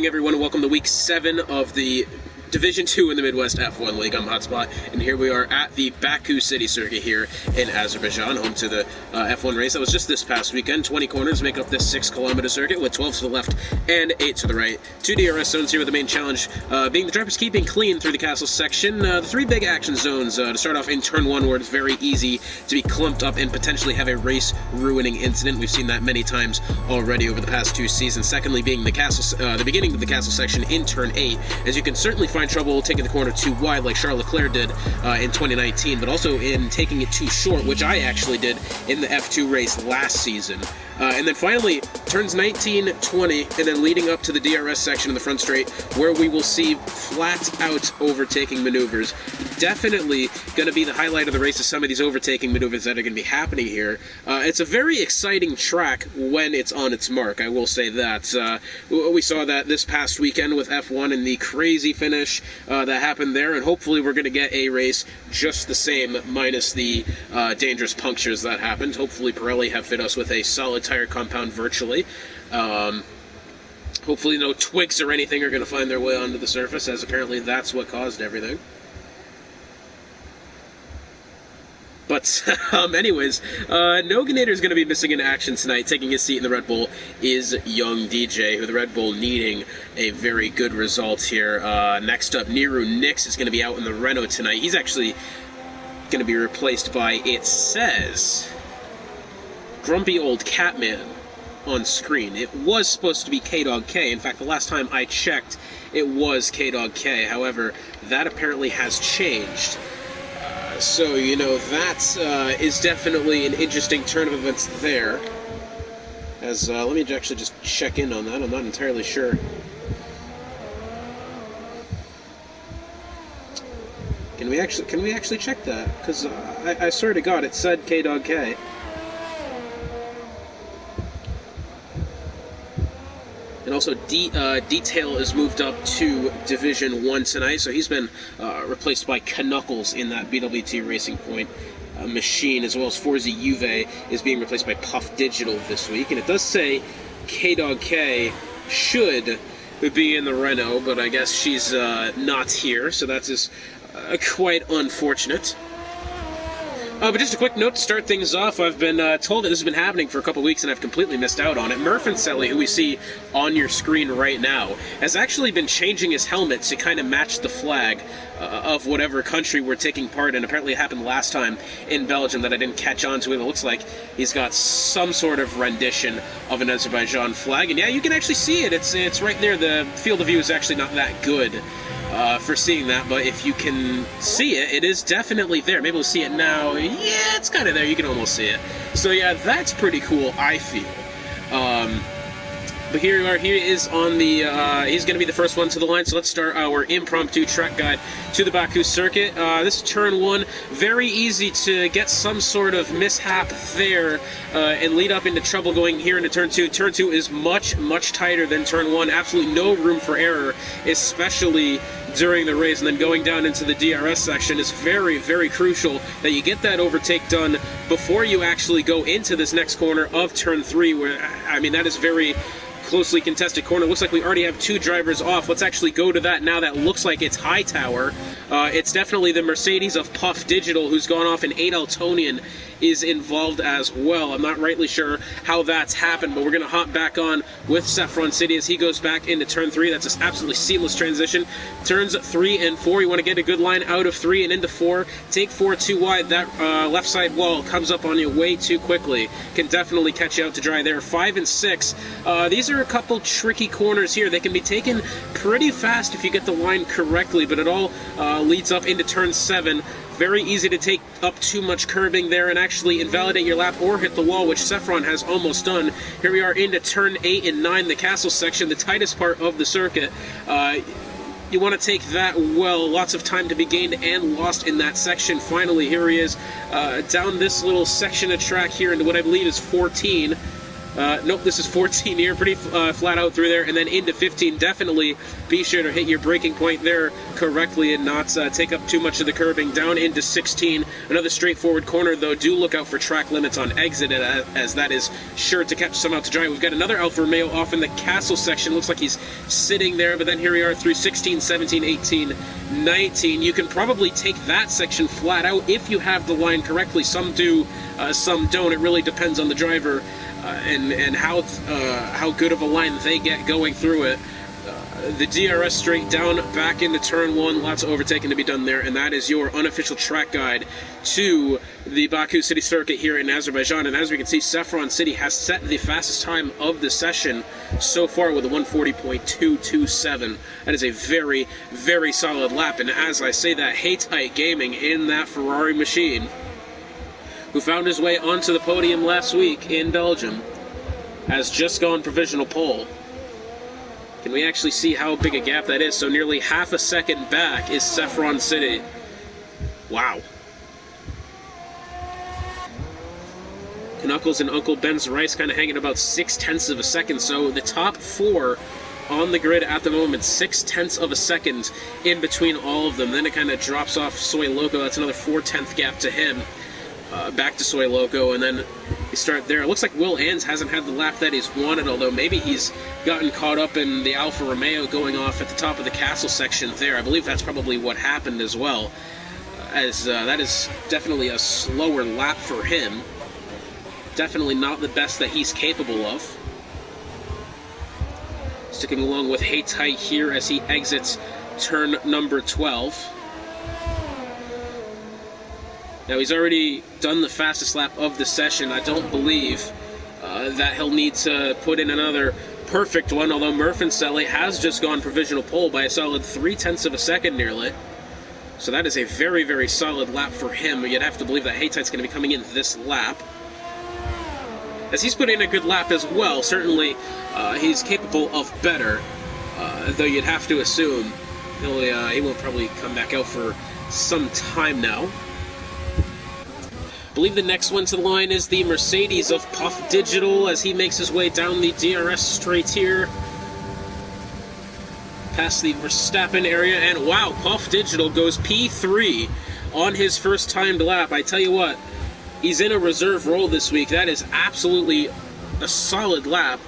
evening, everyone, and welcome to Week 7 of the Division 2 in the Midwest F1 League. I'm Hotspot, and here we are at the Baku City Circuit here in Azerbaijan, home to the F1 race that was just this past weekend. 20 corners make up this 6-kilometer circuit with 12 to the left and 8 to the right. 2 DRS zones here with the main challenge being the drivers keeping clean through the castle section. The 3 big action zones to start off in Turn 1, where it's very easy to be clumped up and potentially have a race-ruining incident. We've seen that many times already over the past 2 seasons. Secondly, being the beginning of the castle section in Turn 8, as you can certainly find trouble taking the corner too wide like Charles Leclerc did in 2019, but also in taking it too short, which I actually did in the F2 race last season. And then finally, turns 19, 20, and then leading up to the DRS section in the front straight, where we will see flat-out overtaking maneuvers. Definitely going to be the highlight of the race of some of these overtaking maneuvers that are going to be happening here. It's a very exciting track when it's on its mark, I will say that. We saw that this past weekend with F1 and the crazy finish that happened there, and hopefully we're going to get a race just the same, minus the dangerous punctures that happened. Hopefully Pirelli have fit us with a solid tire compound virtually. Hopefully no twigs or anything are going to find their way onto the surface, as apparently that's what caused everything. But anyways, no Ganator is going to be missing in action tonight. Taking his seat in the Red Bull is young DJ, who the Red Bull needing a very good result here. Next up, Niru Nix is going to be out in the Renault tonight. He's actually going to be replaced by, it says, Grumpy Old Catman on screen. It was supposed to be K-Dog K. In fact, the last time I checked, it was K-Dog K. However, that apparently has changed. So, you know, that is definitely an interesting turn of events there. As, let me actually just check in on that. I'm not entirely sure. Can we actually check that? Because I swear to God, it said K-Dog K. And also, Detail is moved up to Division 1 tonight, so he's been replaced by Knuckles in that BWT Racing Point machine, as well as Forza Juve is being replaced by Puff Digital this week. And it does say K-Dog K should be in the Renault, but I guess she's not here, so that's just quite unfortunate. But just a quick note to start things off. I've been told that this has been happening for a couple weeks, and I've completely missed out on it. Murphinselli, who we see on your screen right now, has actually been changing his helmet to kind of match the flag of whatever country we're taking part in. Apparently it happened last time in Belgium that I didn't catch on to it. It looks like he's got some sort of rendition of an Azerbaijan flag. And yeah, you can actually see it. It's right there. The field of view is actually not that good for seeing that, but if you can see it, it is definitely there. Maybe we'll see it now. Yeah, it's kind of there. You can almost see it. So yeah, that's pretty cool, I feel. But here we are. He is on the. He's going to be the first one to the line. So let's start our impromptu track guide to the Baku circuit. This is turn 1. Very easy to get some sort of mishap there and lead up into trouble going here into turn 2. Turn 2 is much, much tighter than turn 1. Absolutely no room for error, especially during the race. And then going down into the DRS section is very, very crucial that you get that overtake done before you actually go into this next corner of turn 3, where, I mean, that is very closely contested corner. Looks like we already have 2 drivers off. Let's actually go to that now. That looks like it's Hightower. It's definitely the Mercedes of Puff Digital who's gone off, and Adeltonian is involved as well. I'm not rightly sure how that's happened, but we're going to hop back on with Saffron City as he goes back into turn 3. That's an absolutely seamless transition. Turns 3 and 4. You want to get a good line out of 3 and into 4. Take 4 too wide. That left side wall comes up on you way too quickly. Can definitely catch you out to dry there. 5 and 6. These are a couple tricky corners here. They can be taken pretty fast if you get the line correctly, but it all leads up into turn 7. Very easy to take up too much curbing there and actually invalidate your lap or hit the wall, which Saffron has almost done. Here we are into turn 8 and 9, the castle section, the tightest part of the circuit. You want to take that well. Lots of time to be gained and lost in that section. Finally, here he is down this little section of track here into what I believe is 14. Nope, this is 14 here, pretty flat out through there, and then into 15. Definitely be sure to hit your braking point there correctly and not take up too much of the curbing. Down into 16, another straightforward corner, though. Do look out for track limits on exit, as that is sure to catch some out to dry. We've got another Alfa Romeo off in the castle section. Looks like he's sitting there, but then here we are through 16, 17, 18, 19. You can probably take that section flat out if you have the line correctly. Some do, some don't. It really depends on the driver and how good of a line they get going through it. The DRS straight down, back into turn 1, lots of overtaking to be done there, and that is your unofficial track guide to the Baku City Circuit here in Azerbaijan. And as we can see, Saffron City has set the fastest time of the session so far with a 140.227. That is a very, very solid lap, and as I say that, Hittite Gaming in that Ferrari machine, who found his way onto the podium last week in Belgium, has just gone provisional pole. Can we actually see how big a gap that is? So nearly half a second back is Saffron City. Wow. Knuckles and Uncle Ben's Rice kind of hanging about 0.6 of a second. So the top 4 on the grid at the moment, 0.6 of a second in between all of them. Then it kind of drops off Soy Loco. That's another 0.4 gap to him. Back to Soy Loco, and then you start there. It looks like Will Ans hasn't had the lap that he's wanted, although maybe he's gotten caught up in the Alfa Romeo going off at the top of the castle section there. I believe that's probably what happened as well, as that is definitely a slower lap for him. Definitely not the best that he's capable of. Sticking along with Hittite here as he exits turn number 12. Now, he's already done the fastest lap of the session. I don't believe that he'll need to put in another perfect one, although Murphy has just gone provisional pole by a solid 0.3 of a second nearly. So that is a very, very solid lap for him. You'd have to believe that Hittite's going to be coming in this lap, as he's put in a good lap as well. Certainly, he's capable of better, though you'd have to assume he won't probably come back out for some time now. I believe the next one to the line is the Mercedes of Puff Digital as he makes his way down the DRS straight here, past the Verstappen area, and wow, Puff Digital goes P3 on his first timed lap. I tell you what, he's in a reserve role this week. That is absolutely a solid lap.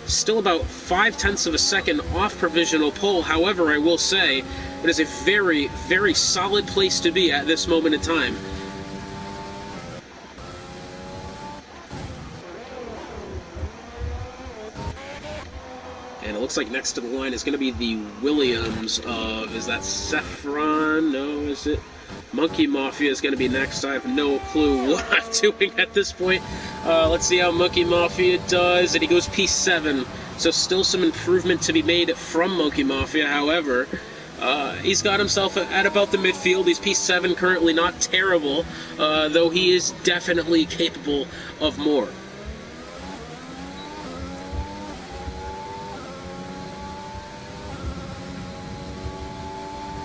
Still about 0.5 of a second off provisional pole. However, I will say it is a very, very solid place to be at this moment in time. And it looks like next to the line is going to be the Williams of, is that Saffron? No, is it? Monkey Mafia is going to be next. I have no clue what I'm doing at this point. Let's see how Monkey Mafia does. And he goes P7. So still some improvement to be made from Monkey Mafia. However, he's got himself at about the midfield. He's P7 currently, not terrible, though he is definitely capable of more.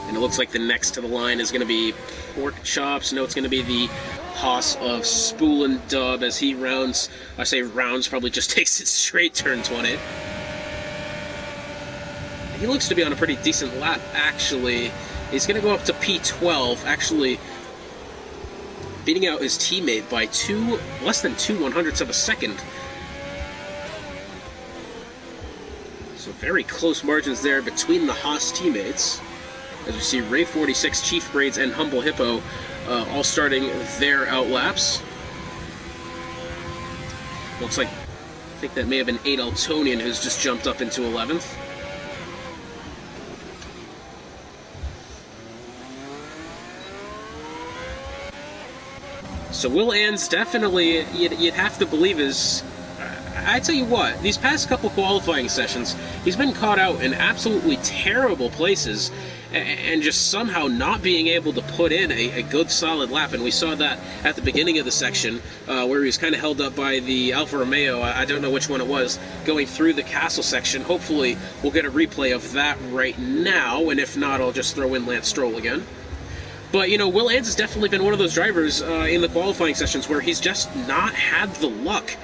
And it looks like the next to the line is going to be Pork Chops. No, it's going to be the Haas of Spool and Dub as he rounds. I say rounds, probably just takes it straight turn 20. He looks to be on a pretty decent lap, actually. He's going to go up to P12, actually beating out his teammate by less than 0.02 of a second. So very close margins there between the Haas teammates. As you see, Ray 46, Chief Braids, and Humble Hippo all starting their outlaps. Looks like, I think that may have been 8 Altonian who's just jumped up into 11th. So Will Ans definitely, you'd have to believe, is... I tell you what, these past couple qualifying sessions, he's been caught out in absolutely terrible places and just somehow not being able to put in a good solid lap. And we saw that at the beginning of the section where he was kind of held up by the Alfa Romeo. I don't know which one it was, going through the castle section. Hopefully we'll get a replay of that right now, and if not, I'll just throw in Lance Stroll again. But, you know, Will Ans has definitely been one of those drivers in the qualifying sessions where he's just not had the luck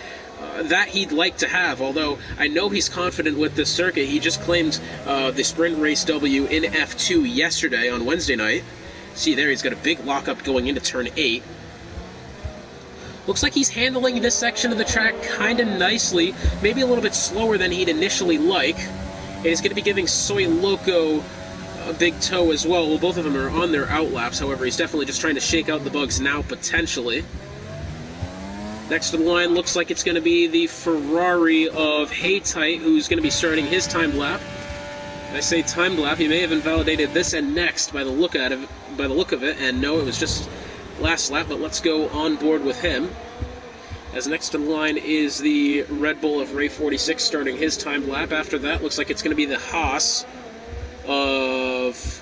that he'd like to have, although I know he's confident with this circuit. He just claimed the sprint race W in F2 yesterday on Wednesday night. See there, he's got a big lockup going into turn 8. Looks like he's handling this section of the track kind of nicely, maybe a little bit slower than he'd initially like. And he's going to be giving Soy Loco a big toe as well. Well, both of them are on their outlaps, however, he's definitely just trying to shake out the bugs now, potentially. Next to the line looks like it's going to be the Ferrari of Haytite, who's going to be starting his time lap. When I say time lap, he may have invalidated this and next by the look of it, and no, it was just last lap, but let's go on board with him. As next to the line is the Red Bull of Ray 46 starting his time lap. After that, looks like it's going to be the Haas of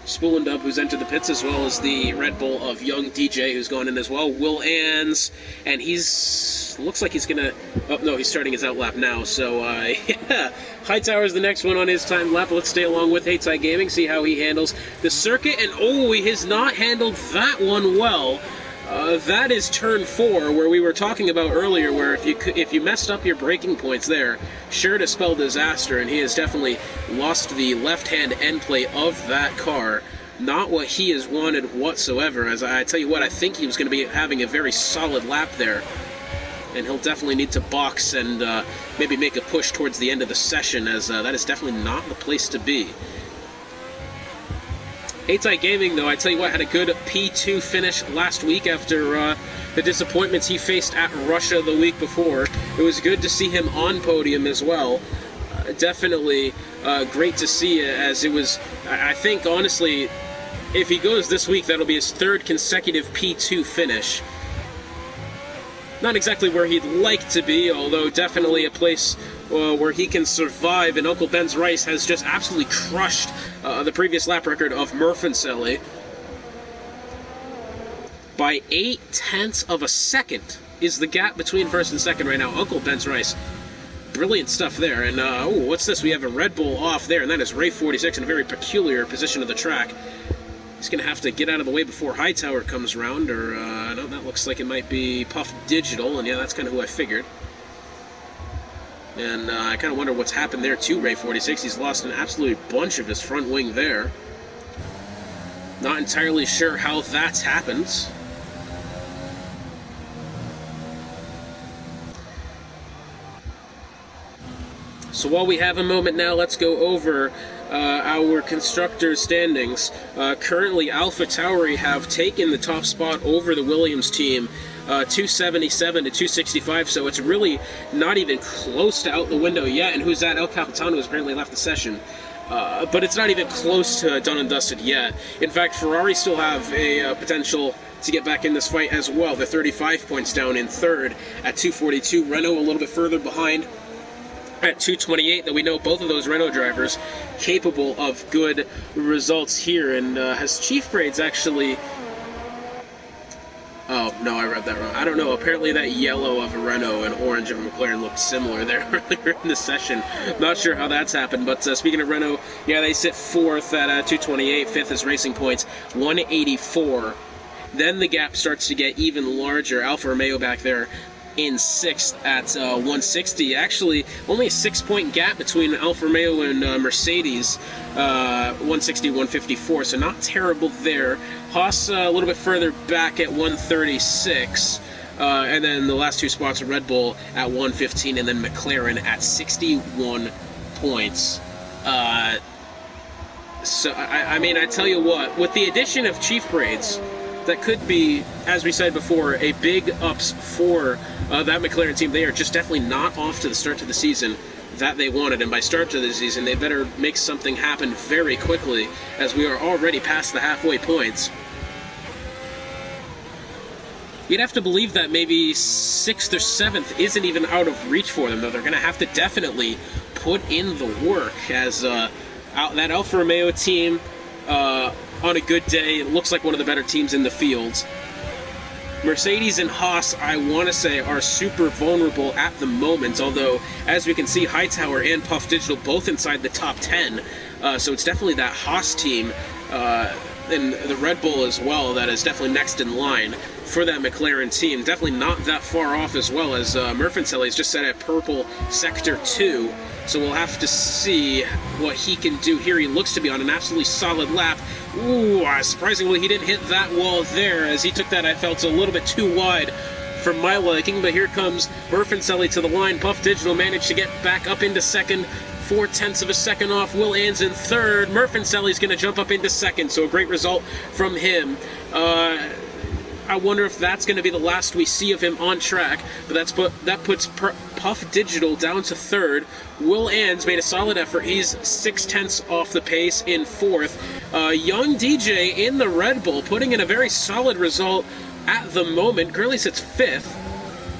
Spoolendub, who's entered the pits, as well as the Red Bull of Young DJ, who's gone in as well. Will Ans, and looks like he's gonna, oh no, he's starting his outlap now, so yeah, Hightower's the next one on his time lap. Let's stay along with Haytite Gaming, see how he handles the circuit, and oh, he has not handled that one well. That is turn 4, where we were talking about earlier, where if you messed up your braking points there, sure to spell disaster, and he has definitely lost the left-hand end plate of that car. Not what he has wanted whatsoever, as I tell you what, I think he was going to be having a very solid lap there, and he'll definitely need to box and maybe make a push towards the end of the session, as that is definitely not the place to be. Haytite Gaming, though, I tell you what, had a good P2 finish last week after the disappointments he faced at Russia the week before. It was good to see him on podium as well. Definitely great to see, as it was, I think, honestly, if he goes this week, that'll be his 3rd consecutive P2 finish. Not exactly where he'd like to be, although definitely a place where he can survive, and Uncle Ben's Rice has just absolutely crushed the previous lap record of Murphinselli by 0.8 of a second is the gap between first and second right now. Uncle Ben's Rice, brilliant stuff there. And oh, what's this? We have a Red Bull off there, and that is Ray 46 in a very peculiar position of the track. He's going to have to get out of the way before Hightower comes around, or no, that looks like it might be Puff Digital, and yeah, that's kind of who I figured. And I kind of wonder what's happened there to Ray 46. He's lost an absolute bunch of his front wing there. Not entirely sure how that's happened. So while we have a moment now, let's go over our constructors' standings. Currently, Alpha Tauri have taken the top spot over the Williams team, 277 to 265, so it's really not even close to out the window yet. And who's that? El Capitano has apparently left the session. But it's not even close to done and dusted yet. In fact, Ferrari still have a potential to get back in this fight as well. They're 35 points down in 3rd at 242. Renault a little bit further behind at 228, that we know both of those Renault drivers capable of good results here. And has Chief Grades actually... Oh, no, I read that wrong. I don't know. Apparently that yellow of a Renault and orange of a McLaren looked similar there earlier in the session. Not sure how that's happened, but speaking of Renault, yeah, they sit 4th at 228. 5th is Racing Points, 184. Then the gap starts to get even larger. Alfa Romeo back there in 6th at 160. Actually, only a 6-point gap between Alfa Romeo and Mercedes, 160, 154, so not terrible there. Haas a little bit further back at 136, and then the last 2 spots are Red Bull at 115, and then McLaren at 61 points. So, I mean, I tell you what, with the addition of Chief Grades, that could be, as we said before, a big ups for that McLaren team. They are just definitely not off to the start to the season that they wanted, and by start to the season, they better make something happen very quickly, as we are already past the halfway points. You'd have to believe that maybe 6th or 7th isn't even out of reach for them, though they're going to have to definitely put in the work, as that Alfa Romeo team, on a good day, it looks like one of the better teams in the field. Mercedes and Haas, I want to say, are super vulnerable at the moment, although, as we can see, Hightower and Puff Digital both inside the top 10, so it's definitely that Haas team in the Red Bull as well that is definitely next in line for that McLaren team. Definitely not that far off as well, as Murfancelli is just set at purple sector 2. So we'll have to see what he can do here. He looks to be on an absolutely solid lap. Ooh, surprisingly he didn't hit that wall there, as he took that, I felt, a little bit too wide for my liking. But here comes Murfancelli to the line. Puff Digital managed to get back up into second. 0.4 of a second off. Will Ann's in third. Murfancelli's going to jump up into second, so a great result from him. I wonder if that's going to be the last we see of him on track, but that puts Puff Digital down to third. Will Ann's made a solid effort. He's 0.6 off the pace in fourth. Young DJ in the Red Bull putting in a very solid result at the moment. Currently sits fifth.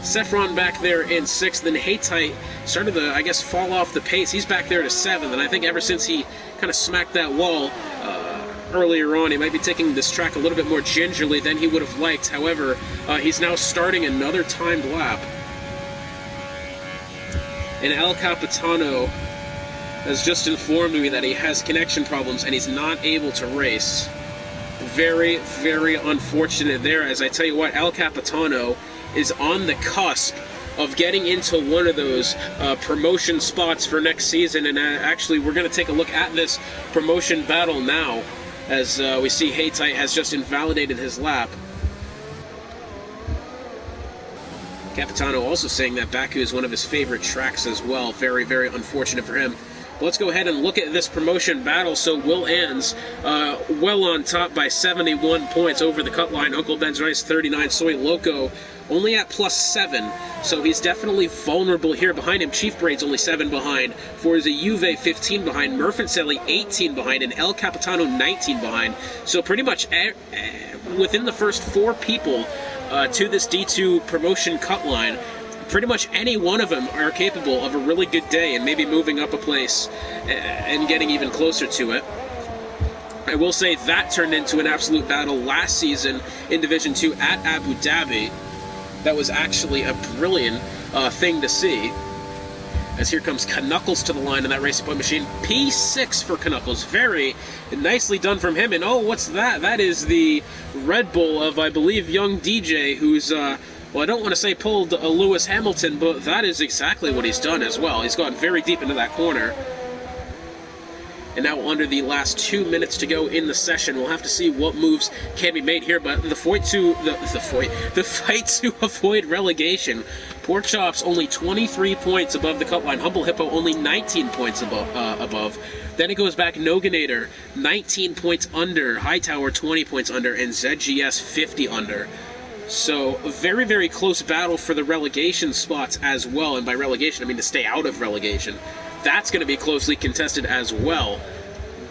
Saffron back there in sixth, then Haytite started to, I guess, fall off the pace. He's back there to seventh, and I think ever since he kind of smacked that wall earlier on, he might be taking this track a little bit more gingerly than he would have liked. However, he's now starting another timed lap. And El Capitano has just informed me that he has connection problems and he's not able to race. Very, very unfortunate there, as I tell you what, El Capitano is on the cusp of getting into one of those promotion spots for next season. And actually, we're going to take a look at this promotion battle now, as we see Haytite has just invalidated his lap. Capitano also saying that Baku is one of his favorite tracks as well. Very, very unfortunate for him. But let's go ahead and look at this promotion battle. So Will Ann's well on top by 71 points over the cut line. Uncle Ben's Rice 39. Soy Loco only at +7. So he's definitely vulnerable here. Behind him, Chief Braid's only 7 behind. Forza Juve 15 behind. Murfancelli 18 behind. And El Capitano 19 behind. So pretty much within the first 4 people to this D2 promotion cut line, pretty much any one of them are capable of a really good day and maybe moving up a place and getting even closer to it. I will say that turned into an absolute battle last season in Division 2 at Abu Dhabi. That was actually a brilliant thing to see. As here comes Knuckles to the line in that Racing Point machine. P6 for Knuckles. Very nicely done from him. And oh, what's that? That is the Red Bull of, I believe, young DJ, who's well, I don't want to say pulled a Lewis Hamilton, but that is exactly what he's done as well. He's gone very deep into that corner. And now under the last 2 minutes to go in the session, we'll have to see what moves can be made here. But the fight to avoid relegation. Pork Chops only 23 points above the cut line. Humble Hippo only 19 points above. Then it goes back Noganator 19 points under. Hightower 20 points under, and ZGS 50 under. So a very, very close battle for the relegation spots as well. And by relegation, I mean to stay out of relegation. That's going to be closely contested as well.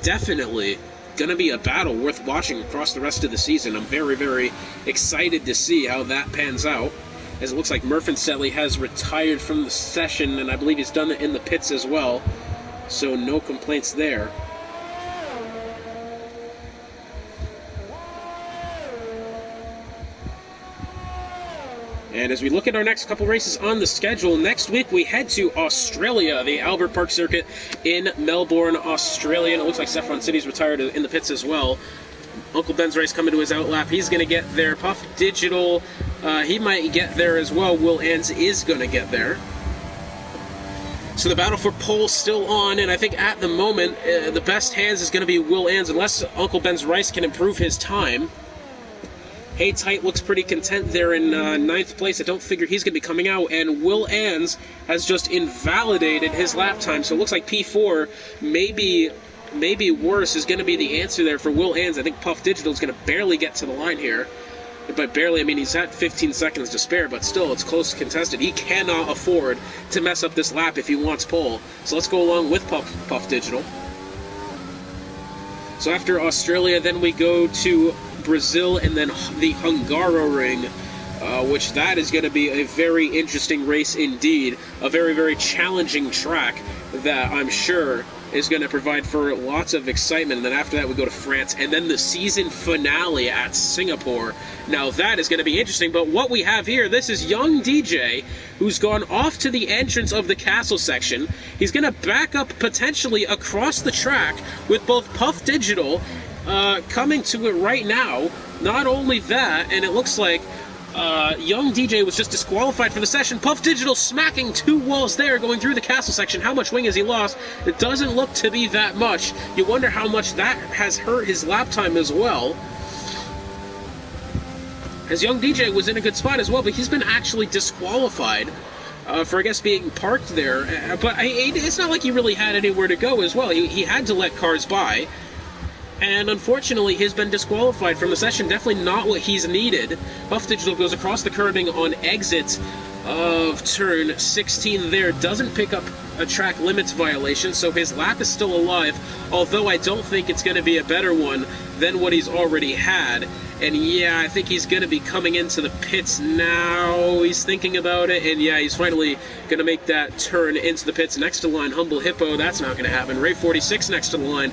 Definitely going to be a battle worth watching across the rest of the season. I'm very, very excited to see how that pans out, as it looks like Murfancelli has retired from the session, and I believe he's done it in the pits as well. So no complaints there. And as we look at our next couple races on the schedule, next week we head to Australia, the Albert Park Circuit in Melbourne, Australia. And it looks like Saffron City's retired in the pits as well. Uncle Ben's race coming to his outlap. He's going to get there. Puff Digital, he might get there as well. Will Ann's is going to get there. So the battle for pole still on, and I think at the moment the best hands is going to be Will Ann's, unless Uncle Ben's Rice can improve his time. Haytite looks pretty content there in 9th place. I don't figure he's going to be coming out. And Will Ann's has just invalidated his lap time. So it looks like P4, maybe worse, is going to be the answer there for Will Ann's. I think Puff Digital is going to barely get to the line here. By barely, I mean he's at 15 seconds to spare, but still, it's close contested. He cannot afford to mess up this lap if he wants pole. So let's go along with Puff Digital. So after Australia, then we go to Brazil and then the Hungaroring, which that is going to be a very interesting race indeed. A very, very challenging track that I'm sure is going to provide for lots of excitement. And then after that we go to France, and then the season finale at Singapore. Now that is going to be interesting, but what we have here, this is young DJ who's gone off to the entrance of the castle section. He's going to back up potentially across the track with both Puff Digital coming to it right now. Not only that, and it looks like Young DJ was just disqualified for the session. Puff Digital smacking two walls there, going through the castle section. How much wing has he lost? It doesn't look to be that much. You wonder how much that has hurt his lap time as well. As Young DJ was in a good spot as well, but he's been actually disqualified for, I guess, being parked there. But it's not like he really had anywhere to go as well. He had to let cars by. And unfortunately, he's been disqualified from the session. Definitely not what he's needed. Puff Digital goes across the curbing on exit of turn 16 there. Doesn't pick up a track limits violation, so his lap is still alive. Although I don't think it's going to be a better one than what he's already had. And yeah, I think he's going to be coming into the pits now. He's thinking about it, and yeah, he's finally going to make that turn into the pits. Next to line, Humble Hippo. That's not going to happen. Ray 46 next to the line.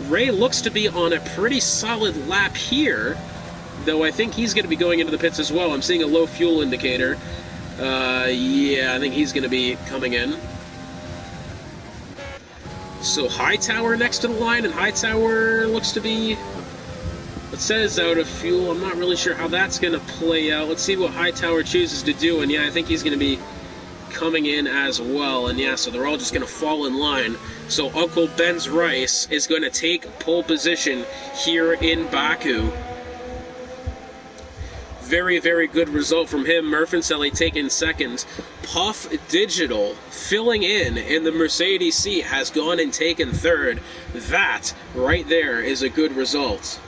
Ray looks to be on a pretty solid lap here, though I think he's going to be going into the pits as well. I'm seeing a low fuel indicator. Yeah, I think he's going to be coming in. So Hightower next to the line, and Hightower looks to be, it says out of fuel. I'm not really sure how that's going to play out. Let's see what Hightower chooses to do, and yeah, I think he's going to be coming in as well. And yeah, so they're all just going to fall in line. So Uncle Ben's Rice is going to take pole position here in Baku. Very, very good result from him. Murphinselli taking second. Puff Digital filling in the Mercedes seat has gone and taken third. That right there is a good result.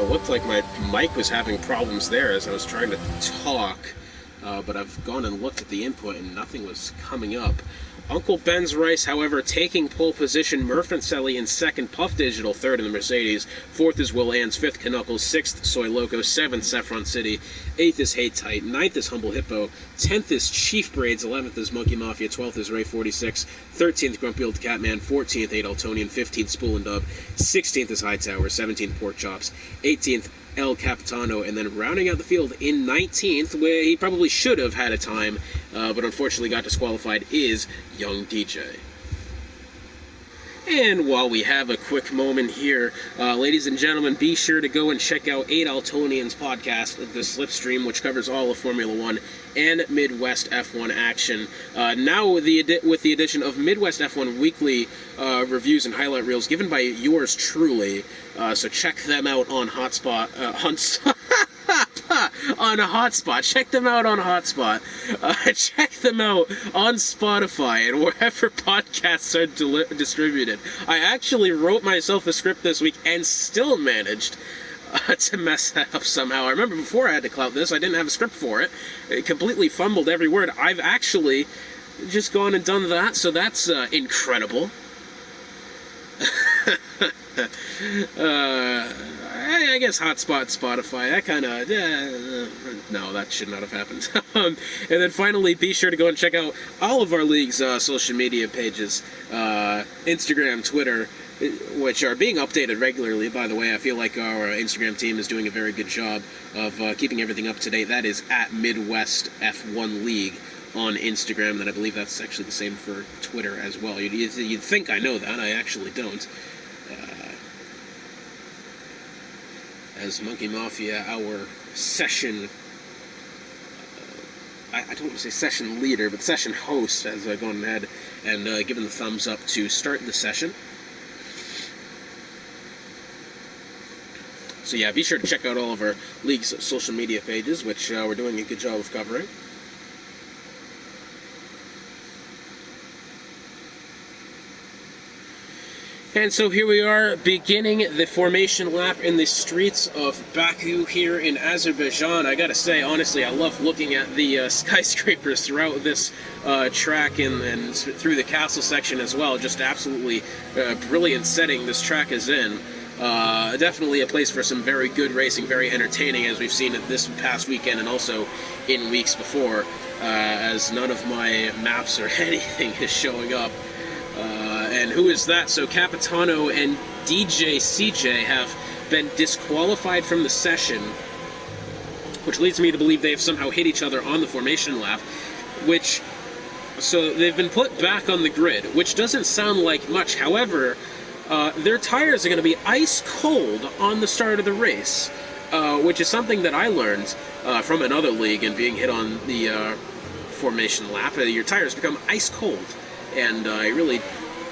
Looked like my mic was having problems there as I was trying to talk, but I've gone and looked at the input and nothing was coming up. Uncle Ben's Rice, however, taking pole position. Murphinselli in second. Puff Digital third in the Mercedes. Fourth is Will Ann's. Fifth, Knuckles. Sixth, Soy Loco. Seventh, Saffron City. Eighth is Hate Tight. Ninth is Humble Hippo. 10th is Chief Braids. 11th is Monkey Mafia. 12th is Ray 46. 13th, Grumpy Old Catman. 14th, 8 Altonian. 15th, Spool and Dub. 16th is Hightower. 17th, Pork Chops. 18th, El Capitano, and then rounding out the field in 19th, where he probably should have had a time, but unfortunately got disqualified, is Young DJ. And while we have a quick moment here, ladies and gentlemen, be sure to go and check out 8 Altonian's podcast, The Slipstream, which covers all of Formula One and Midwest F1 action. Now with the addition of Midwest F1 weekly reviews and highlight reels given by yours truly. So check them out on Hotspot. On a Hotspot. Check them out on Hotspot. Check them out on Spotify and wherever podcasts are distributed. I actually wrote myself a script this week and still managed to mess that up somehow. I remember before I had to clout this, I didn't have a script for it. It completely fumbled every word. I've actually just gone and done that, so that's incredible. I guess Hotspot, Spotify, that kind of, no, that should not have happened. And then finally, be sure to go and check out all of our league's social media pages, Instagram, Twitter, which are being updated regularly, by the way. I feel like our Instagram team is doing a very good job of keeping everything up to date. That is at Midwest F1 League on Instagram, and I believe that's actually the same for Twitter as well. You'd think I know that, I actually don't. As Monkey Mafia, our session, I don't want to say session leader, but session host, has gone ahead and given the thumbs up to start the session. So yeah, be sure to check out all of our league's social media pages, which we're doing a good job of covering. And so here we are, beginning the formation lap in the streets of Baku here in Azerbaijan. I gotta say, honestly, I love looking at the skyscrapers throughout this track and through the castle section as well. Just absolutely brilliant setting this track is in. Definitely a place for some very good racing, very entertaining, as we've seen it this past weekend and also in weeks before, as none of my maps or anything is showing up. And who is that? So Capitano and DJ CJ have been disqualified from the session, which leads me to believe they have somehow hit each other on the formation lap, so they've been put back on the grid, which doesn't sound like much. However, their tires are going to be ice cold on the start of the race, which is something that I learned from another league and being hit on the formation lap. Your tires become ice cold, and you really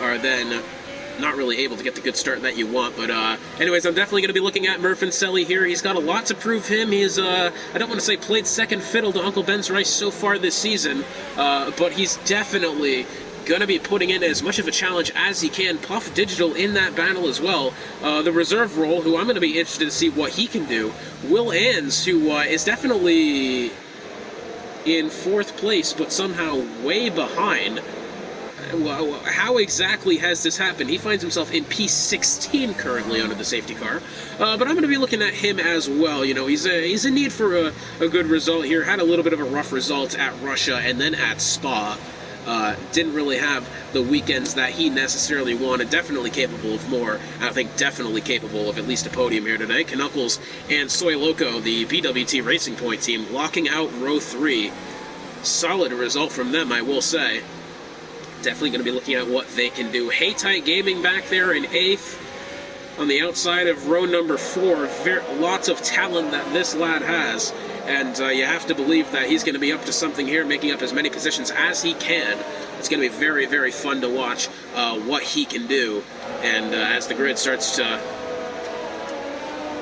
are then not really able to get the good start that you want. But anyways, I'm definitely going to be looking at Murphy here. He's got a lot to prove him. He's, I don't want to say played second fiddle to Uncle Ben's race so far this season, but he's definitely going to be putting in as much of a challenge as he can. Puff Digital in that battle as well. The reserve role, who I'm going to be interested to see what he can do. Will Ans, who is definitely in fourth place, but somehow way behind. How exactly has this happened? He finds himself in P16 currently under the safety car, but I'm going to be looking at him as well. You know, he's in need for a good result here. Had a little bit of a rough result at Russia and then at Spa. Didn't really have the weekends that he necessarily wanted. Definitely capable of more. I think definitely capable of at least a podium here today. Knuckles and Soy Loco, the BWT Racing Point team, locking out row 3. Solid result from them, I will say. Definitely going to be looking at what they can do. Haytight Gaming back there in 8th. On the outside of row number 4, lots of talent that this lad has. And you have to believe that he's going to be up to something here, making up as many positions as he can. It's going to be very, very fun to watch what he can do. And as the grid starts to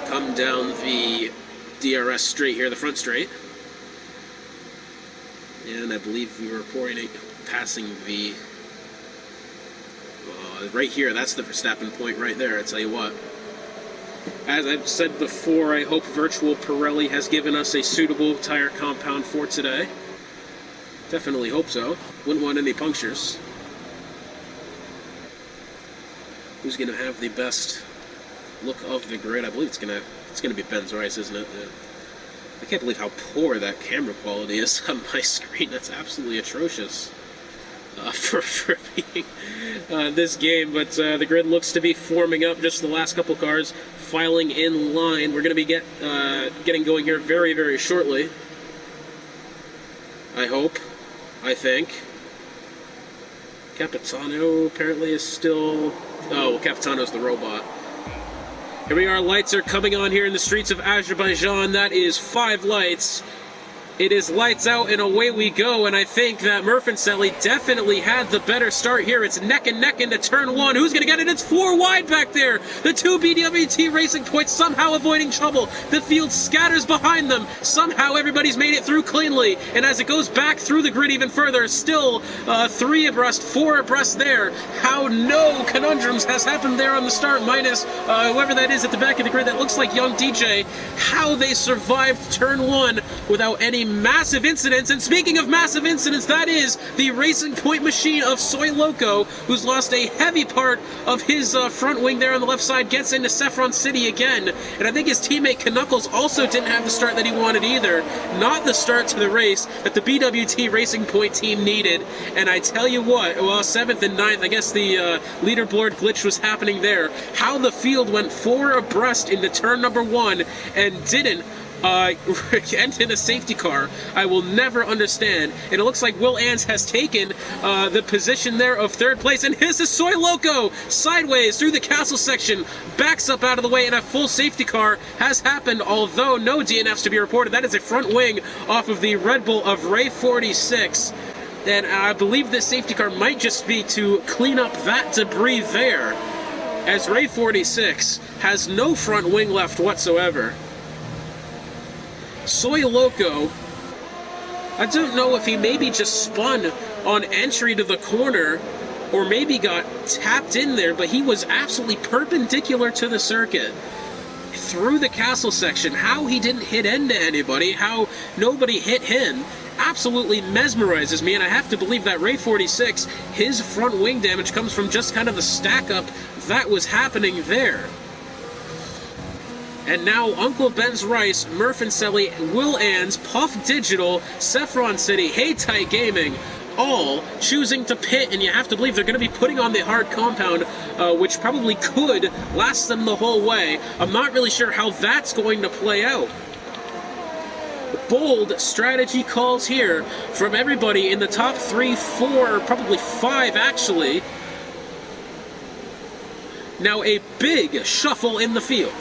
come down the DRS straight here, the front straight. And I believe we were passing the... right here, that's the Verstappen point right there, I tell you what. As I've said before, I hope Virtual Pirelli has given us a suitable tire compound for today. Definitely hope so. Wouldn't want any punctures. Who's going to have the best look of the grid? I believe it's going to be Ben's Rice, isn't it? I can't believe how poor that camera quality is on my screen. That's absolutely atrocious. For being this game, but the grid looks to be forming up. Just the last couple cars filing in line. We're going to be getting going here very, very shortly. I hope. I think. Capitano apparently is still... Oh, well, Capitano's the robot. Here we are. Lights are coming on here in the streets of Azerbaijan. That is 5 lights. It is lights out and away we go, and I think that Murphy definitely had the better start here. It's neck and neck into turn 1. Who's going to get it? It's 4 wide back there. The 2 BWT Racing Points somehow avoiding trouble. The field scatters behind them. Somehow everybody's made it through cleanly, and as it goes back through the grid even further, still 3 abreast, 4 abreast there. How no conundrums has happened there on the start, minus whoever that is at the back of the grid. That looks like Young DJ. How they survived turn 1 without any massive incidents. And speaking of massive incidents, that is the Racing Point machine of Soy Loco, who's lost a heavy part of his front wing there on the left side, gets into Saffron City again. And I think his teammate Knuckles also didn't have the start that he wanted either. Not the start to the race that the BWT Racing Point team needed. And I tell you what, well, 7th and 9th, I guess the leaderboard glitch was happening there. How the field went 4 abreast into turn number 1 and didn't end in a safety car, I will never understand. And it looks like Will Ans has taken the position there of 3rd place, and here's the Soy Loco sideways through the castle section, backs up out of the way, and a full safety car has happened, although no DNFs to be reported. That is a front wing off of the Red Bull of Ray 46. And I believe this safety car might just be to clean up that debris there, as Ray 46 has no front wing left whatsoever. Soy Loco, I don't know if he maybe just spun on entry to the corner or maybe got tapped in there, but he was absolutely perpendicular to the circuit through the castle section. How he didn't hit into anybody, how nobody hit him, absolutely mesmerizes me, and I have to believe that Ray 46, his front wing damage comes from just kind of the stack up that was happening there. And now Uncle Ben's Rice, Murphinselli, Will Ann's, Puff Digital, Saffron City, Hey Tight Gaming, all choosing to pit, and you have to believe they're going to be putting on the hard compound, which probably could last them the whole way. I'm not really sure how that's going to play out. Bold strategy calls here from everybody in the top 3, 4, probably 5 actually. Now a big shuffle in the field.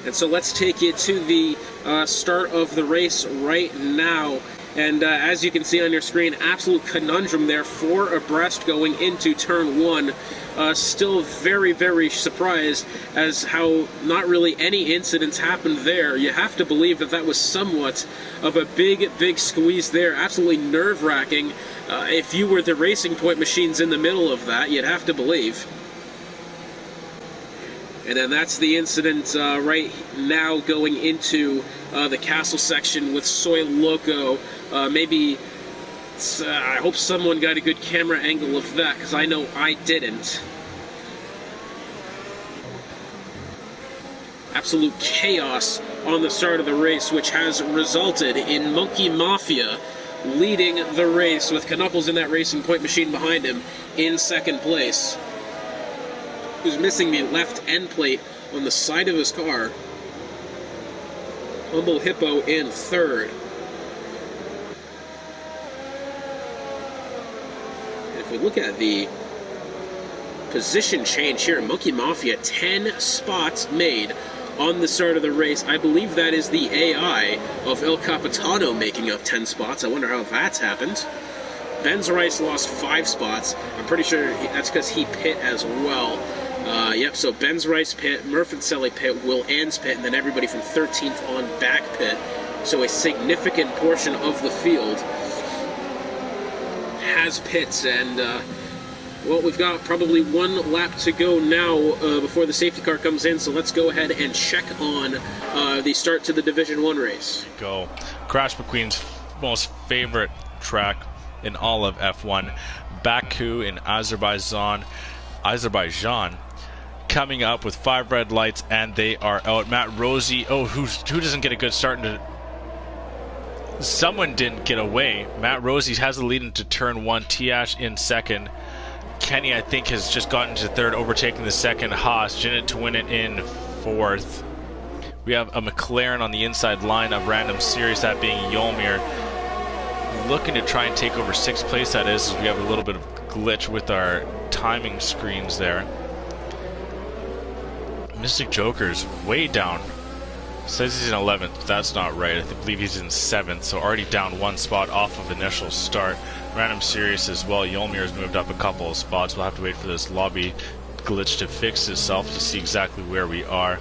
And so let's take you to the start of the race right now. And as you can see on your screen, absolute conundrum there, 4 abreast going into turn 1. Still very, very surprised as how not really any incidents happened there. You have to believe that that was somewhat of a big, big squeeze there. Absolutely nerve-wracking. If you were the Racing Point machines in the middle of that, you'd have to believe. And then that's the incident right now going into the castle section with Soy Loco. Maybe, I hope someone got a good camera angle of that, because I know I didn't. Absolute chaos on the start of the race, which has resulted in Monkey Mafia leading the race with Knuckles in that Racing Point machine behind him in second place. Who's missing the left end plate on the side of his car. Humble Hippo in third. And if we look at the position change here, Monkey Mafia, 10 spots made on the start of the race. I believe that is the AI of El Capitano making up 10 spots. I wonder how that's happened. Ben's Rice lost 5 spots. I'm pretty sure that's because he pit as well. Yep, so Ben's Rice pit, Murphinselli pit, Will Ann's pit, and then everybody from 13th on back pit. So a significant portion of the field has pits, and well, we've got probably 1 lap to go now before the safety car comes in, so let's go ahead and check on the start to the Division 1 race. Go. Crash McQueen's most favorite track in all of F1, Baku in Azerbaijan, coming up with 5 red lights, and they are out. Matt Rosie, who doesn't get a good start into... Someone didn't get away. Matt Rosie has the lead into turn 1, Tiash in second. Kenny, I think, has just gotten to third, overtaking the second. Haas, Jinnit to win it in fourth. We have a McLaren on the inside line of Random Series, that being Yolmir. Looking to try and take over 6th place, that is, as we have a little bit of glitch with our timing screens there. Mystic Joker's way down. Says he's in 11th. That's not right. I believe he's in 7th, so already down 1 spot off of initial start. Random Series as well. Yolmir's moved up a couple of spots. We'll have to wait for this lobby glitch to fix itself to see exactly where we are.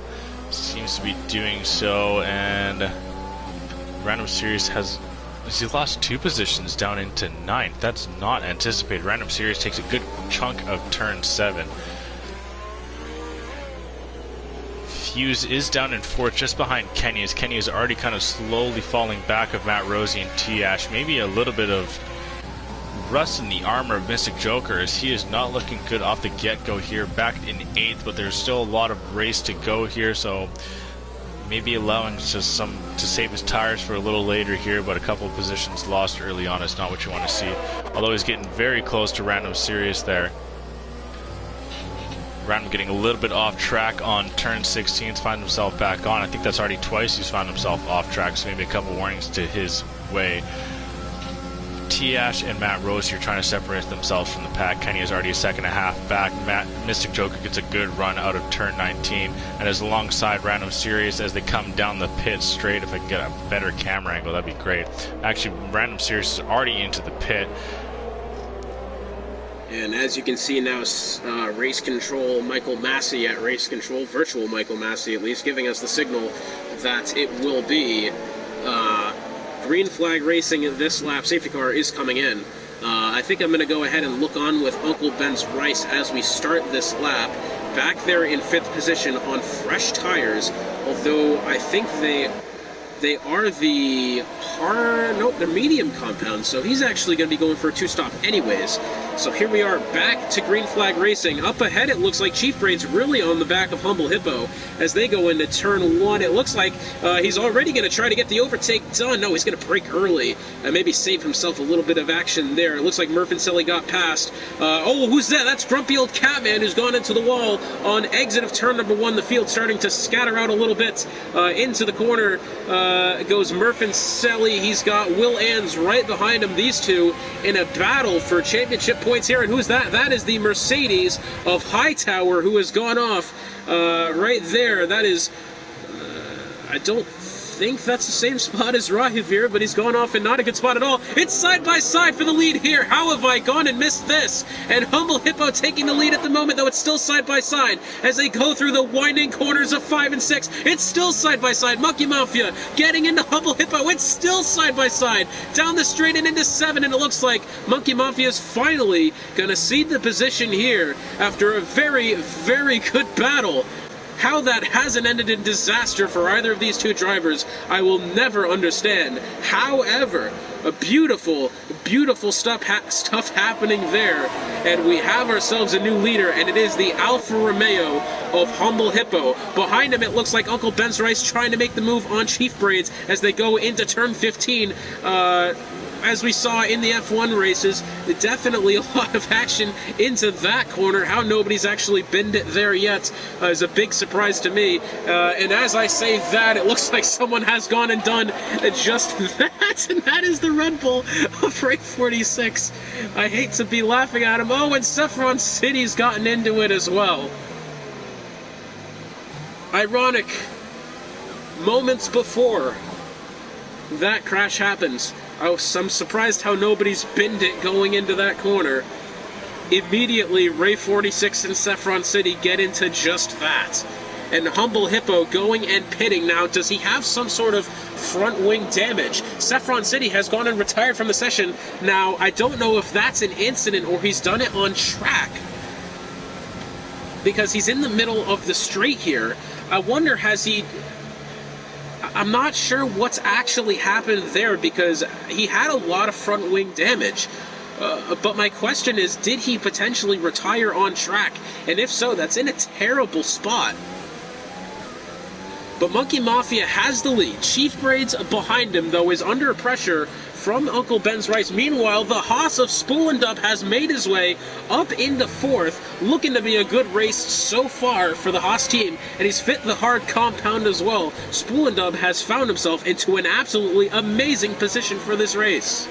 Seems to be doing so, and Random Series has lost 2 positions down into 9th. That's not anticipated. Random Series takes a good chunk of turn 7. Fuse is down in 4th, just behind Kenny, as Kenny is already kind of slowly falling back of Matt Rosie and T-Ash. Maybe a little bit of rust in the armor of Mystic Joker, as he is not looking good off the get-go here. Back in 8th, but there's still a lot of race to go here, so maybe allowing just to save his tires for a little later here, but a couple of positions lost early on is not what you want to see. Although he's getting very close to Random Series there. Random getting a little bit off track on turn 16, find himself back on. I think that's already twice he's found himself off track, so maybe a couple warnings to his way. T-Ash and Matt Rose here trying to separate themselves from the pack. Kenny is already a second and a half back. Mystic Joker gets a good run out of turn 19 and is alongside Random Series as they come down the pit straight. If I can get a better camera angle, that'd be great. Actually, Random Series is already into the pit. And as you can see now, Race Control Michael Massey at Race Control, virtual Michael Massey at least, giving us the signal that it will be green flag racing this lap. Safety car is coming in. I think I'm going to go ahead and look on with Uncle Ben's Rice as we start this lap. Back there in 5th position on fresh tires, although I think they They are the nope, they're medium compounds, so he's actually going to be going for a 2-stop anyways. So here we are back to green flag racing. Up ahead, it looks like Chief Braid's really on the back of Humble Hippo as they go into turn 1. It looks like he's already going to try to get the overtake done. No, he's going to brake early and maybe save himself a little bit of action there. It looks like Murph and Sully got past. Oh, who's that? That's grumpy old Catman who's gone into the wall on exit of turn number 1. The field starting to scatter out a little bit into the corner. Goes Murph and Sully. He's got Will Ans right behind him. These two in a battle for championship points here. And who's that? That is the Mercedes of Hightower who has gone off right there. That is, I don't think that's the same spot as Rahivir, but he's gone off in not a good spot at all. It's side by side for the lead here. How have I gone and missed this? And Humble Hippo taking the lead at the moment, though it's still side by side as they go through the winding corners of 5 and 6. It's still side by side. Monkey Mafia getting into Humble Hippo. It's still side by side down the straight and into 7, and it looks like Monkey Mafia is finally going to cede the position here after a very, very good battle. How that hasn't ended in disaster for either of these two drivers, I will never understand. However, a beautiful, beautiful stuff happening there, and we have ourselves a new leader, and it is the Alfa Romeo of Humble Hippo. Behind him, it looks like Uncle Ben's Rice trying to make the move on Chief Braids as they go into turn 15. As we saw in the F1 races, definitely a lot of action into that corner. How nobody's actually binned it there yet is a big surprise to me. And as I say that, it looks like someone has gone and done just that, and that is the Red Bull of Ray 46. I hate to be laughing at him. Oh, and Saffron City's gotten into it as well. Ironic. Moments before that crash happens, I'm surprised how nobody's binned it going into that corner. Immediately, Ray 46 and Saffron City get into just that. And Humble Hippo going and pitting now. Does he have some sort of front wing damage? Saffron City has gone and retired from the session. Now, I don't know if that's an incident or he's done it on track, because he's in the middle of the straight here. I wonder, I'm not sure what's actually happened there, because he had a lot of front wing damage. But my question is, did he potentially retire on track? And if so, that's in a terrible spot. But Monkey Mafia has the lead. Chief Braids behind him, though, is under pressure from Uncle Ben's Rice. Meanwhile, the Haas of Spoolendub has made his way up into 4th, looking to be a good race so far for the Haas team, and he's fit the hard compound as well. Spoolendub has found himself into an absolutely amazing position for this race.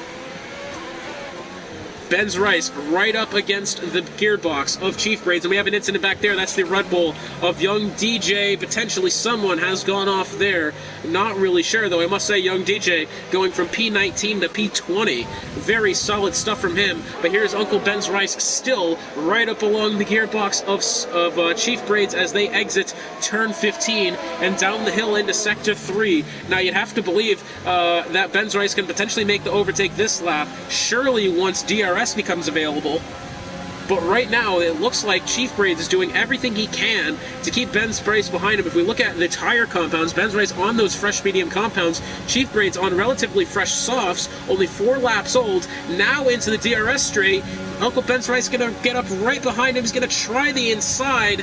Ben's Rice right up against the gearbox of Chief Braids, and we have an incident back there. That's the Red Bull of Young DJ. Potentially someone has gone off there. Not really sure, though. I must say, Young DJ going from P19 to P20. Very solid stuff from him. But here's Uncle Ben's Rice still right up along the gearbox of Chief Braids as they exit turn 15 and down the hill into Sector 3. Now, you'd have to believe that Ben's Rice can potentially make the overtake this lap. Surely once DRS becomes available. But right now, it looks like Chief Braids is doing everything he can to keep Ben's Rice behind him. If we look at the tire compounds, Ben's Rice on those fresh medium compounds, Chief Braids on relatively fresh softs, only 4 laps old, now into the DRS straight. Uncle Ben's Rice is going to get up right behind him. He's going to try the inside.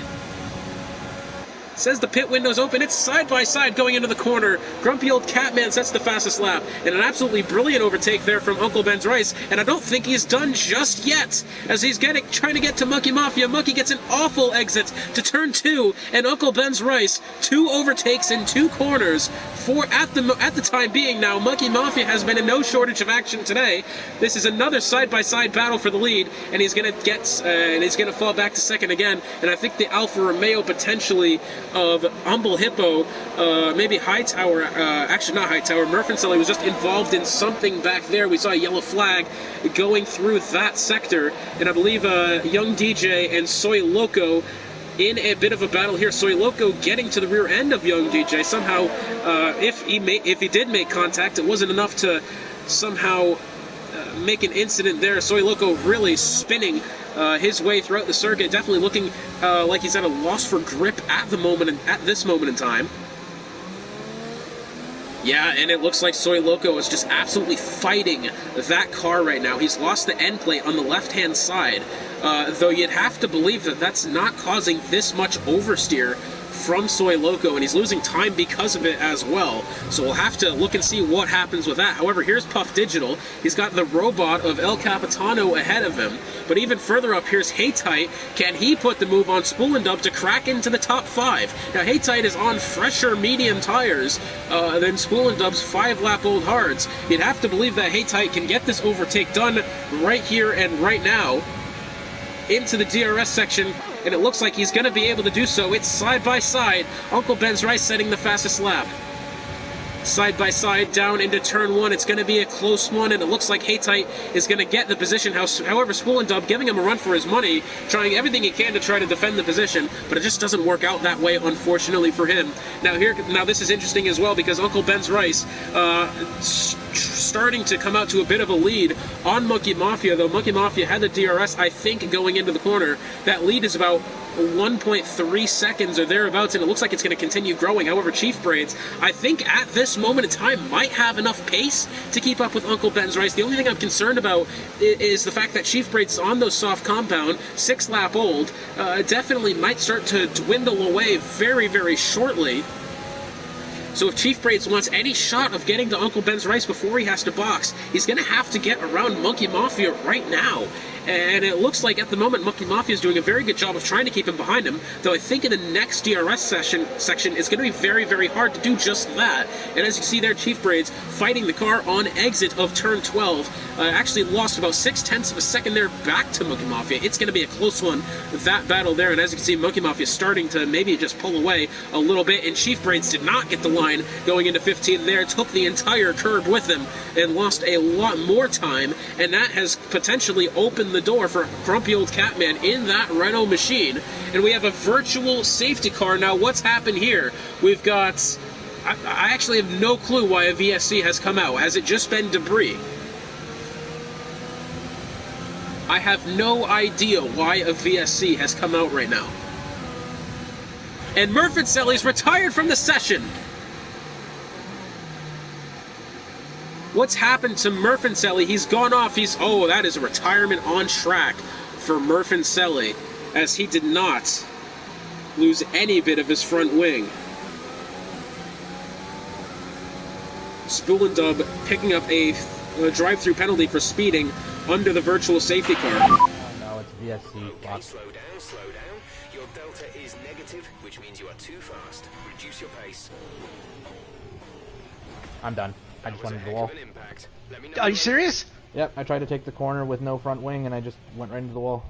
Says the pit window's open. It's side by side going into the corner. Grumpy old Catman sets the fastest lap. And an absolutely brilliant overtake there from Uncle Ben's Rice. And I don't think he's done just yet, as he's trying to get to Monkey Mafia. Monkey gets an awful exit to turn 2. And Uncle Ben's Rice, 2 overtakes in 2 corners. At the time being now, Monkey Mafia has been in no shortage of action today. This is another side-by-side battle for the lead. And he's going to fall back to second again. And I think the Alfa Romeo potentially of Humble Hippo, maybe Hightower, actually not Hightower, Murph and Sully was just involved in something back there. We saw a yellow flag going through that sector, and I believe Young DJ and Soy Loco in a bit of a battle here. Soy Loco getting to the rear end of Young DJ. Somehow, if he did make contact, it wasn't enough to somehow make an incident there. Soy Loco really spinning his way throughout the circuit, definitely looking like he's at a loss for grip at this moment in time. Yeah, and it looks like Soy Loco is just absolutely fighting that car right now. He's lost the end plate on the left-hand side, though you'd have to believe that that's not causing this much oversteer from Soy Loco, and he's losing time because of it as well. So we'll have to look and see what happens with that. However, here's Puff Digital. He's got the robot of El Capitano ahead of him. But even further up, here's Haytite. Can he put the move on Spoolendub to crack into the top 5? Now, Haytite is on fresher medium tires than Spoolendub's 5-lap-old hards. You'd have to believe that Haytite can get this overtake done right here and right now into the DRS section, and it looks like he's going to be able to do so. It's side by side. Uncle Ben's Rice setting the fastest lap. Side by side down into turn 1. It's going to be a close one, and it looks like Haytite is going to get the position. However, Spoolendub giving him a run for his money, trying everything he can to try to defend the position, but it just doesn't work out that way, unfortunately for him. Now this is interesting as well, because Uncle Ben's Rice starting to come out to a bit of a lead on Monkey Mafia, though Monkey Mafia had the DRS, I think, going into the corner. That lead is about 1.3 seconds or thereabouts, and it looks like it's going to continue growing. However, Chief Braids, I think at this moment in time, might have enough pace to keep up with Uncle Ben's Rice. The only thing I'm concerned about is the fact that Chief Braids on those soft compound, 6-lap old, definitely might start to dwindle away very, very shortly. So if Chief Braids wants any shot of getting to Uncle Ben's Rice before he has to box, he's going to have to get around Monkey Mafia right now. And it looks like at the moment Monkey Mafia is doing a very good job of trying to keep him behind him, though I think in the next DRS section it's going to be very, very hard to do just that. And as you see there, Chief Braids fighting the car on exit of turn 12. Actually lost about 0.6 of a second there back to Monkey Mafia. It's going to be a close one, that battle there. And as you can see, Monkey Mafia starting to maybe just pull away a little bit, and Chief Braids did not get the line going into 15 there, took the entire curb with him and lost a lot more time, and that has potentially opened the door for grumpy old Catman in that Renault machine. And we have a virtual safety car. Now, what's happened here? We've got... I actually have no clue why a VSC has come out. Has it just been debris? I have no idea why a VSC has come out right now. And Murphinselli's retired from the session. What's happened to Murphinselli? He's gone off. Oh, that is a retirement on track for Murphinselli, as he did not lose any bit of his front wing. Spoolendub picking up a drive-through penalty for speeding under the virtual safety car. Oh no, it's VSC. Okay, slow down. Your delta is negative, which means you are too fast. Reduce your pace. I'm done. I just went into the wall. Are you serious? Yep, I tried to take the corner with no front wing and I just went right into the wall.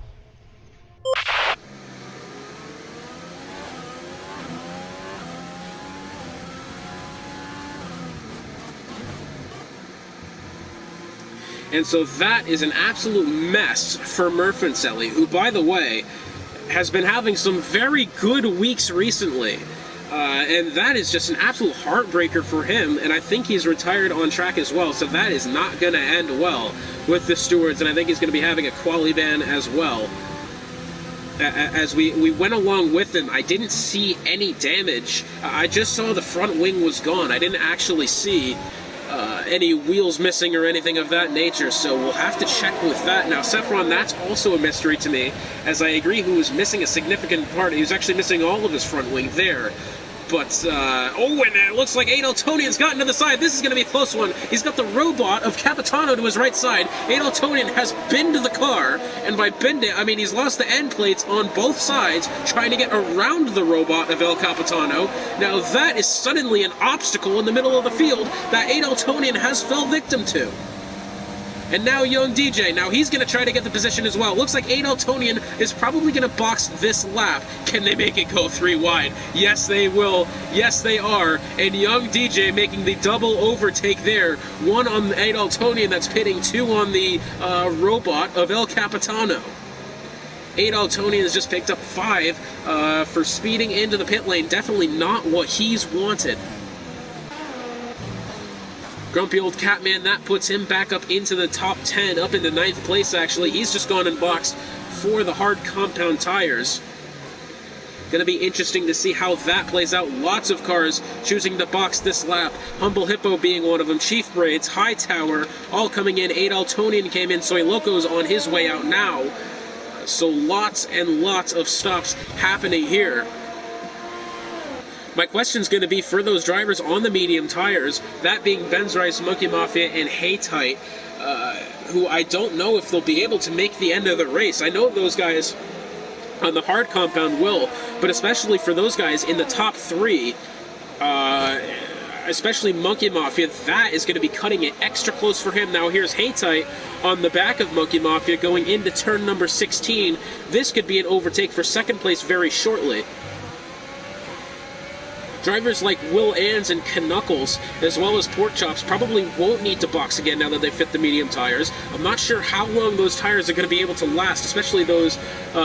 And so that is an absolute mess for Murphinselli, who, by the way, has been having some very good weeks recently. And that is just an absolute heartbreaker for him, and I think he's retired on track as well, so that is not going to end well with the stewards, and I think he's going to be having a quali ban as well. As we went along with him, I didn't see any damage. I just saw the front wing was gone. I didn't actually see any wheels missing or anything of that nature, so we'll have to check with that. Now, Saffron, that's also a mystery to me, as I agree he was missing a significant part. He was actually missing all of his front wing there. But, oh, and it looks like Adeltonian's gotten to the side. This is going to be a close one. He's got the robot of Capitano to his right side. Adeltonian has been to the car, and by bend it, I mean he's lost the end plates on both sides, trying to get around the robot of El Capitano. Now, that is suddenly an obstacle in the middle of the field that Adeltonian has fell victim to. And now Young DJ, now he's going to try to get the position as well. Looks like Adeltonian is probably going to box this lap. Can they make it go 3 wide? Yes, they will. Yes, they are. And Young DJ making the double overtake there. 1 on Adeltonian that's pitting, 2 on the robot of El Capitano. Adeltonian has just picked up 5 for speeding into the pit lane. Definitely not what he's wanted. Grumpy old Catman, that puts him back up into the top 10, up into 9th place, actually. He's just gone and boxed for the hard compound tires. Going to be interesting to see how that plays out. Lots of cars choosing to box this lap. Humble Hippo being one of them. Chief Braids, Hightower, all coming in. Adaltonian came in. Soy Loco's on his way out now. So lots and lots of stops happening here. My question's going to be for those drivers on the medium tires, that being Benz Rice, Monkey Mafia, and Haytite, who I don't know if they'll be able to make the end of the race. I know those guys on the hard compound will, but especially for those guys in the top three, especially Monkey Mafia, that is going to be cutting it extra close for him. Now here's Haytite on the back of Monkey Mafia going into turn number 16. This could be an overtake for second place very shortly. Drivers like Will Ans and Knuckles, as well as Pork Chops, probably won't need to box again now that they fit the medium tires. I'm not sure how long those tires are going to be able to last, especially those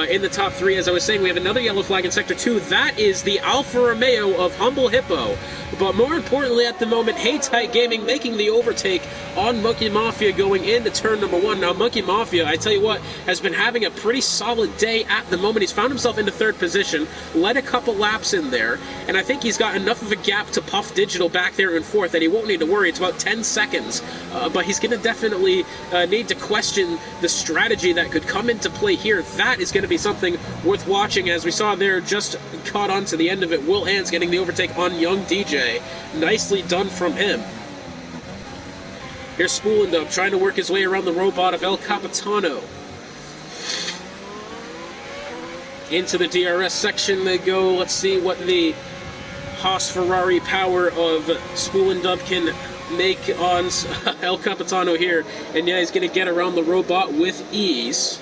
in the top three. As I was saying, we have another yellow flag in Sector 2. That is the Alfa Romeo of Humble Hippo. But more importantly at the moment, Haytite Gaming making the overtake on Monkey Mafia going into turn number 1. Now, Monkey Mafia, I tell you what, has been having a pretty solid day at the moment. He's found himself into third position, led a couple laps in there, and I think he's got enough of a gap to Puff Digital back there in fourth that he won't need to worry. It's about 10 seconds. But he's going to definitely need to question the strategy that could come into play here. That is going to be something worth watching. As we saw there, just caught on to the end of it, Will Ans getting the overtake on Young DJ. Nicely done from him. Here's Spoolendup trying to work his way around the robot of El Capitano. Into the DRS section they go. Let's see what the Haas Ferrari power of Spoolendup can make on El Capitano here. And yeah, he's going to get around the robot with ease.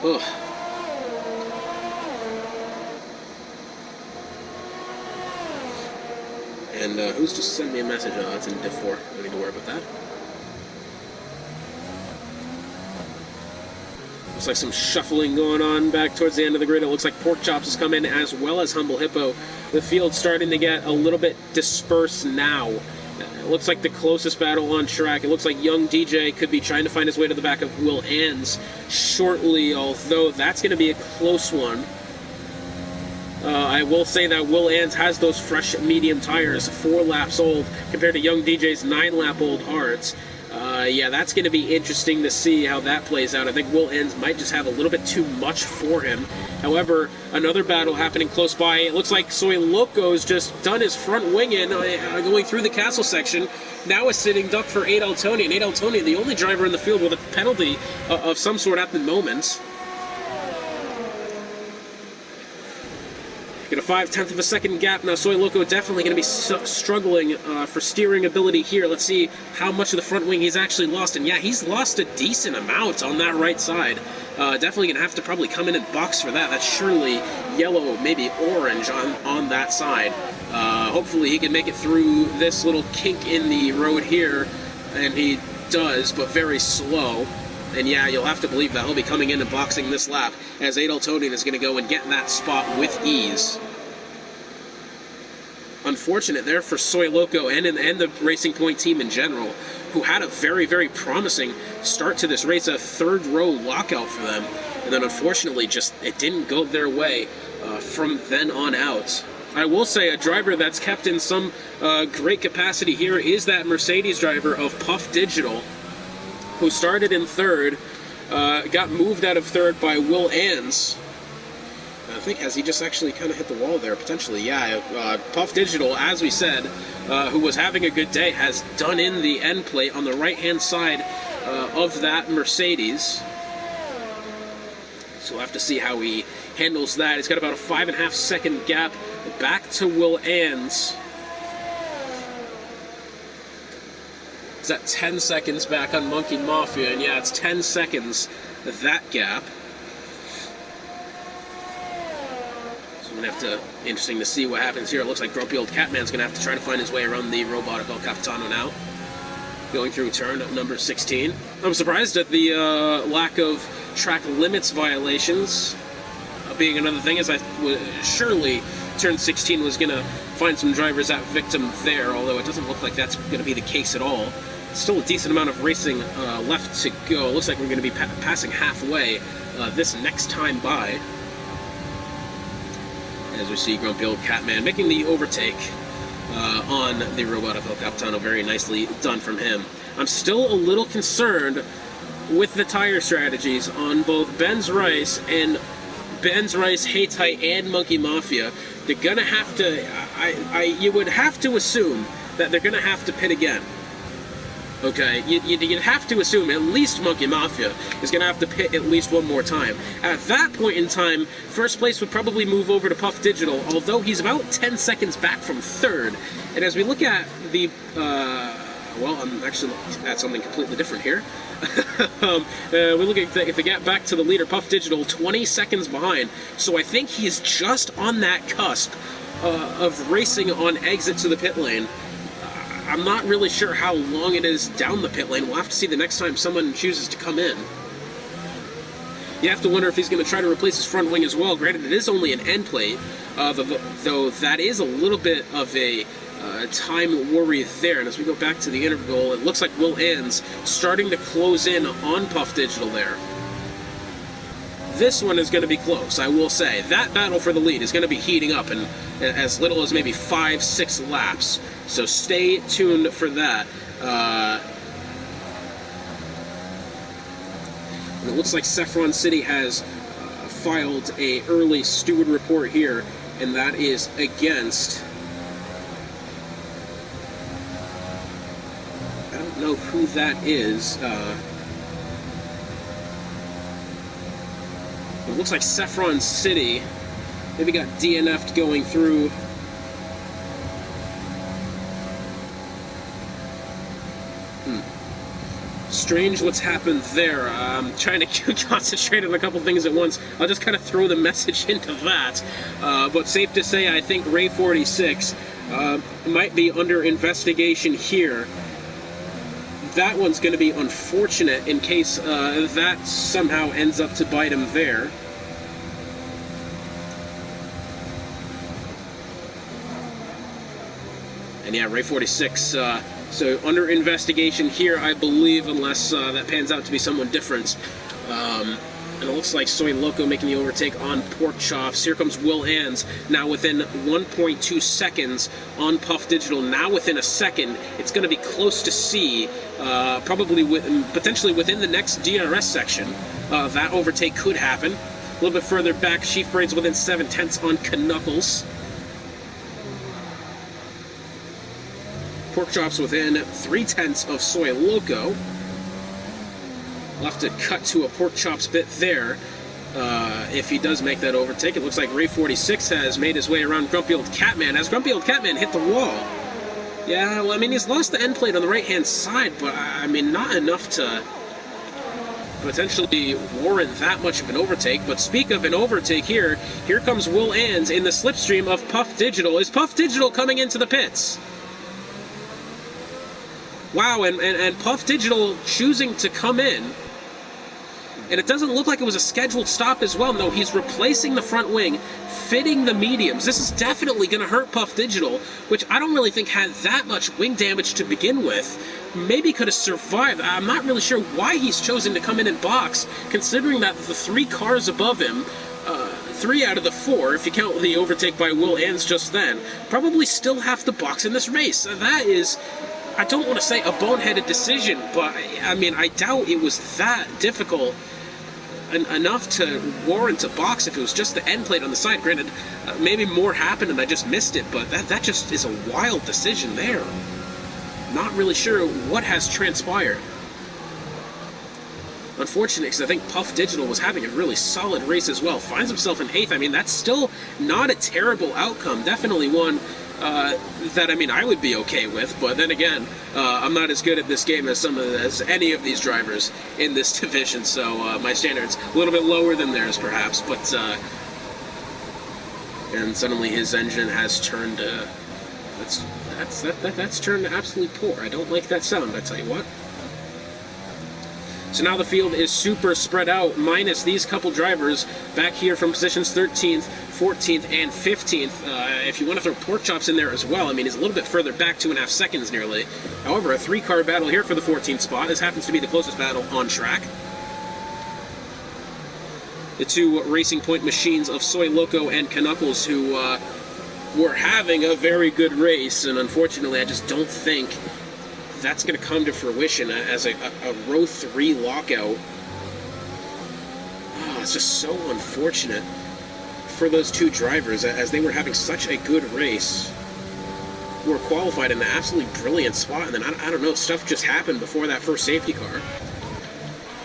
Ugh. And who's just sent me a message? Oh, it's in Div 4. Don't need to worry about that. Looks like some shuffling going on back towards the end of the grid. It looks like Pork Chops has come in as well as Humble Hippo. The field's starting to get a little bit dispersed now. It looks like the closest battle on track. It looks like Young DJ could be trying to find his way to the back of Will Ans shortly, although that's going to be a close one. I will say that Will Ans has those fresh medium tires, 4 laps old, compared to Young DJ's 9-lap-old hards. Yeah, that's going to be interesting to see how that plays out. I think Will Ans might just have a little bit too much for him. However, another battle happening close by. It looks like Soy Loco's just done his front wing in, going through the castle section. Now a sitting duck for Adaltonian. Adaltonian, the only driver in the field with a penalty of some sort at the moment. Get a 0.5 of a second gap. Now Soy Loco definitely going to be struggling for steering ability here. Let's see how much of the front wing he's actually lost. And yeah, he's lost a decent amount on that right side. Definitely going to have to probably come in and box for that. That's surely yellow, maybe orange on that side. Hopefully he can make it through this little kink in the road here. And he does, but very slow. And yeah, you'll have to believe that he'll be coming in and boxing this lap, as Adaltonian is going to go and get that spot with ease. Unfortunate there for Soy Loco and the Racing Point team in general, who had a very, very promising start to this race, a third row lockout for them. And then unfortunately, just it didn't go their way from then on out. I will say a driver that's kept in some great capacity here is that Mercedes driver of Puff Digital, who started in third, got moved out of third by Will Ans. I think, has he just actually kind of hit the wall there, potentially? Yeah, Puff Digital, as we said, who was having a good day, has done in the end plate on the right-hand side of that Mercedes. So we'll have to see how he handles that. He's got about a 5.5 second gap back to Will Ans. Is that 10 seconds back on Monkey Mafia? And yeah, it's 10 seconds, that gap. So I'm going to have to, interesting to see what happens here. It looks like Grumpy Old Catman's going to have to try to find his way around the robot of El Capitano now. Going through turn number 16. I'm surprised at the lack of track limits violations being another thing, as I surely turn 16 was going to find some drivers at victim there, although it doesn't look like that's going to be the case at all. Still a decent amount of racing left to go. Looks like we're going to be passing halfway this next time by. As we see Grumpy Old Catman making the overtake on the Robotic El Capitano. Very nicely done from him. I'm still a little concerned with the tire strategies on both Ben's Rice, Haytite, and Monkey Mafia. They're going to have to... you would have to assume that they're going to have to pit again. Okay, you'd have to assume at least Monkey Mafia is going to have to pit at least one more time. At that point in time, first place would probably move over to Puff Digital, although he's about 10 seconds back from third. And as we look at the... well, I'm actually looking at something completely different here. We look at if we get back to the leader, Puff Digital, 20 seconds behind. So I think he's just on that cusp of racing on exit to the pit lane. I'm not really sure how long it is down the pit lane. We'll have to see the next time someone chooses to come in. You have to wonder if he's going to try to replace his front wing as well. Granted, it is only an end plate, though that is a little bit of a time worry there. And as we go back to the interval, it looks like Will Ann's starting to close in on Puff Digital there. This one is going to be close, I will say. That battle for the lead is going to be heating up in as little as maybe 5-6 laps. So stay tuned for that. And it looks like Saffron City has filed a early steward report here, and that is against... I don't know who that is. It looks like Saffron City maybe got DNF'd going through. Strange what's happened there. I'm trying to concentrate on a couple things at once. I'll just kind of throw the message into that. But safe to say, I think Ray 46 might be under investigation here. That one's going to be unfortunate in case that somehow ends up to bite him there. And yeah, Ray 46, so under investigation here, I believe, unless that pans out to be someone different. And it looks like Soy Loco making the overtake on Pork Chops. Here comes Will Ann's, now within 1.2 seconds on Puff Digital. Now within a second, it's going to be close to C, probably potentially within the next DRS section. That overtake could happen. A little bit further back, Chief Braid's within 7/10 on Knuckles. Pork Chops within 3/10 of Soy Loco. We'll have to cut to a Pork Chops bit there if he does make that overtake. It looks like Ray 46 has made his way around Grumpy Old Catman. Has Grumpy Old Catman hit the wall? Yeah, well, I mean, he's lost the end plate on the right-hand side, but, I mean, not enough to potentially warrant that much of an overtake. But speak of an overtake here comes Will Ann's in the slipstream of Puff Digital. Is Puff Digital coming into the pits? Wow, and Puff Digital choosing to come in. And it doesn't look like it was a scheduled stop as well. No, he's replacing the front wing, fitting the mediums. This is definitely going to hurt Puff Digital, which I don't really think had that much wing damage to begin with. Maybe could have survived. I'm not really sure why he's chosen to come in and box, considering that the 3 cars above him, 3 out of the 4, if you count the overtake by Will Ann's just then, probably still have to box in this race. That is... I don't want to say a boneheaded decision, but I mean, I doubt it was that difficult enough to warrant a box if it was just the end plate on the side. Granted, maybe more happened and I just missed it, but that just is a wild decision there. Not really sure what has transpired. Unfortunate, because I think Puff Digital was having a really solid race as well. Finds himself in 8th. I mean, that's still not a terrible outcome. Definitely one that, I mean, I would be okay with. But then again, I'm not as good at this game as any of these drivers in this division. So my standards a little bit lower than theirs, perhaps. But and suddenly his engine has turned. That's turned absolutely poor. I don't like that sound. I tell you what. So now the field is super spread out, minus these couple drivers back here from positions 13th, 14th, and 15th. If you want to throw Pork Chops in there as well, I mean, he's a little bit further back, 2.5 seconds nearly. However, a 3-car battle here for the 14th spot. This happens to be the closest battle on track. The two Racing Point machines of Soy Loco and Knuckles, who were having a very good race, and unfortunately I just don't think that's going to come to fruition as a Row 3 lockout. Oh, it's just so unfortunate for those two drivers, as they were having such a good race. Were qualified in an absolutely brilliant spot, and then, I don't know, stuff just happened before that first safety car.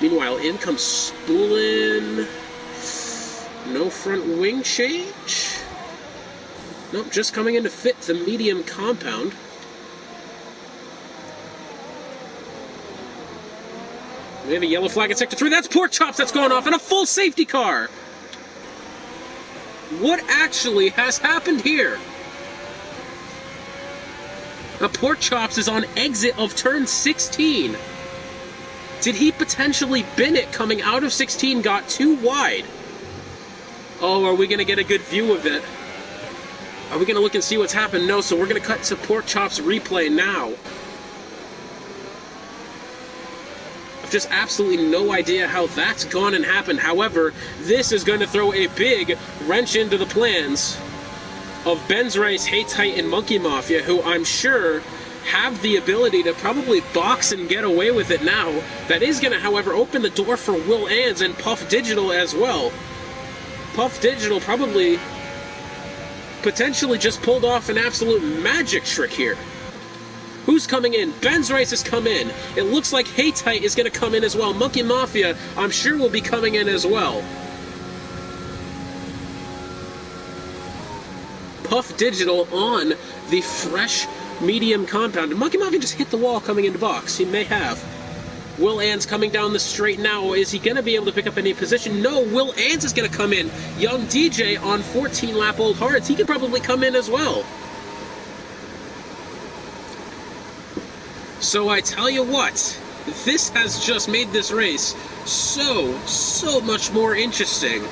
Meanwhile, in comes Spoolin. No front wing change. Nope, just coming in to fit the medium compound. We have a yellow flag at Sector 3. That's Pork Chops that's going off in a full safety car. What actually has happened here? Pork Chops is on exit of turn 16. Did he potentially bin it coming out of 16, got too wide? Oh, are we going to get a good view of it? Are we going to look and see what's happened? No, so we're going to cut to Pork Chops replay now. I've just absolutely no idea how that's gone and happened. However, this is going to throw a big wrench into the plans of Ben's Race, Hate Tight, and Monkey Mafia, who I'm sure have the ability to probably box and get away with it now. That is going to, however, open the door for Will Ans and Puff Digital as well. Puff Digital probably potentially just pulled off an absolute magic trick here. Who's coming in? Ben's Race has come in. It looks like Hate Tight is going to come in as well. Monkey Mafia, I'm sure, will be coming in as well. Puff Digital on the fresh medium compound. And Monkey Mafia just hit the wall coming into box. He may have. Will Ans coming down the straight now. Is he going to be able to pick up any position? No, Will Ans is going to come in. Young DJ on 14-lap Old Hearts. He could probably come in as well. So I tell you what, this has just made this race so much more interesting,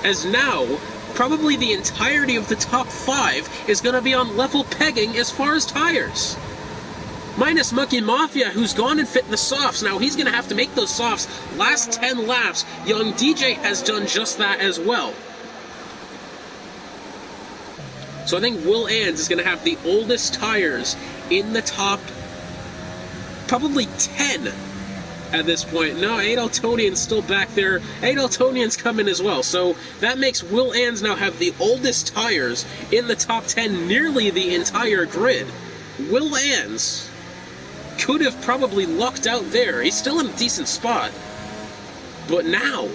as now probably the entirety of the top 5 is going to be on level pegging as far as tires. Minus Monkey Mafia, who's gone and fit in the softs. Now he's going to have to make those softs last 10 laps. Young DJ has done just that as well. So I think Will Ans is going to have the oldest tires in the top probably 10 at this point. No, Adaltonian's still back there. Adaltonian's coming as well. So that makes Will Ans now have the oldest tires in the top 10, nearly the entire grid. Will Ans could have probably lucked out there. He's still in a decent spot. But now,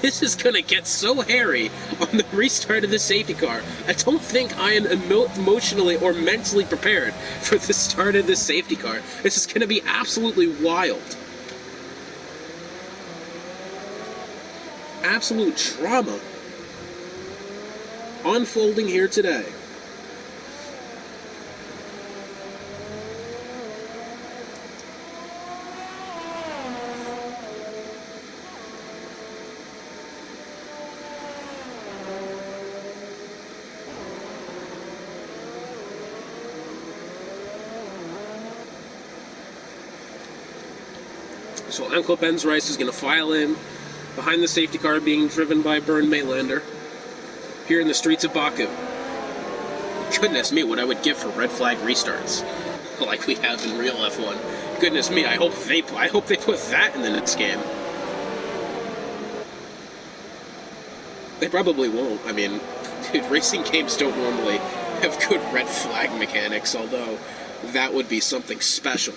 this is going to get so hairy on the restart of the safety car. I don't think I am emotionally or mentally prepared for the start of this safety car. This is going to be absolutely wild. Absolute drama unfolding here today. So Uncle Ben's Rice is going to file in behind the safety car being driven by Bernd Maylander here in the streets of Baku. Goodness me, what I would give for red flag restarts like we have in real F1. Goodness me, I hope they put that in the next game. They probably won't. I mean, dude, racing games don't normally have good red flag mechanics, although that would be something special.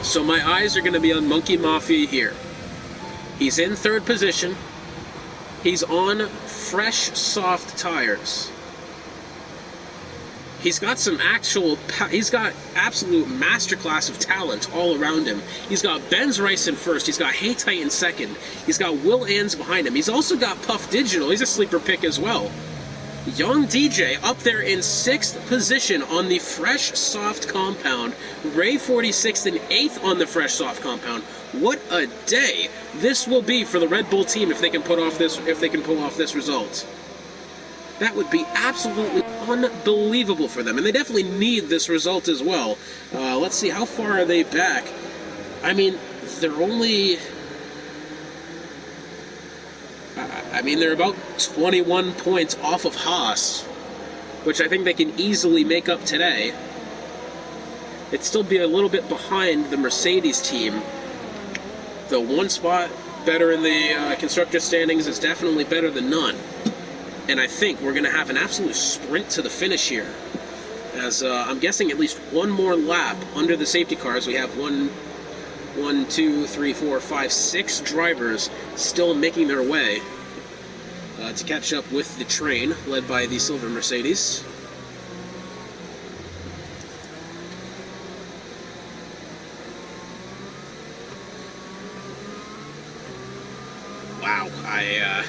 So my eyes are going to be on Monkey Mafia here. He's in third position. He's on fresh, soft tires. He's got he's got absolute masterclass of talent all around him. He's got Ben's Rice in first. He's got Hate Tight in second. He's got Will Ans behind him. He's also got Puff Digital. He's a sleeper pick as well. Young DJ up there in 6th position on the fresh soft compound. Ray 46th and 8th on the fresh soft compound. What a day this will be for the Red Bull team if they can pull off this result. That would be absolutely unbelievable for them, and they definitely need this result as well. Let's see, how far are they back? I mean, they're only I mean, they're about 21 points off of Haas, which I think they can easily make up today. It'd still be a little bit behind the Mercedes team, though one spot better in the constructor standings is definitely better than none. And I think we're going to have an absolute sprint to the finish here, as I'm guessing at least one more lap under the safety cars. We have 6 drivers still making their way to catch up with the train, led by the silver Mercedes. Wow, I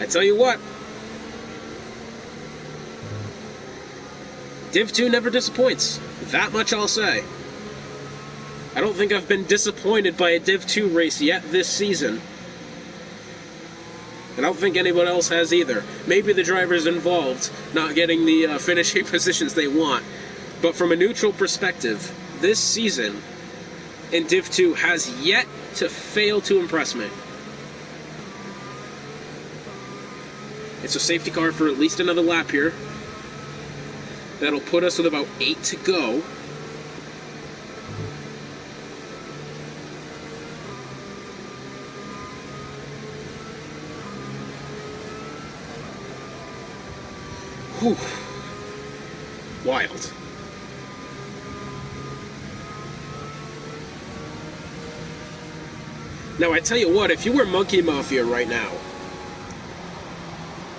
tell you what, Div 2 never disappoints. That much I'll say. I don't think I've been disappointed by a Div 2 race yet this season. And I don't think anyone else has either. Maybe the drivers involved not getting the finishing positions they want. But from a neutral perspective, this season in Div 2 has yet to fail to impress me. It's a safety car for at least another lap here. That'll put us with about 8 to go. Whew. Wild. Now, I tell you what, if you were Monkey Mafia right now,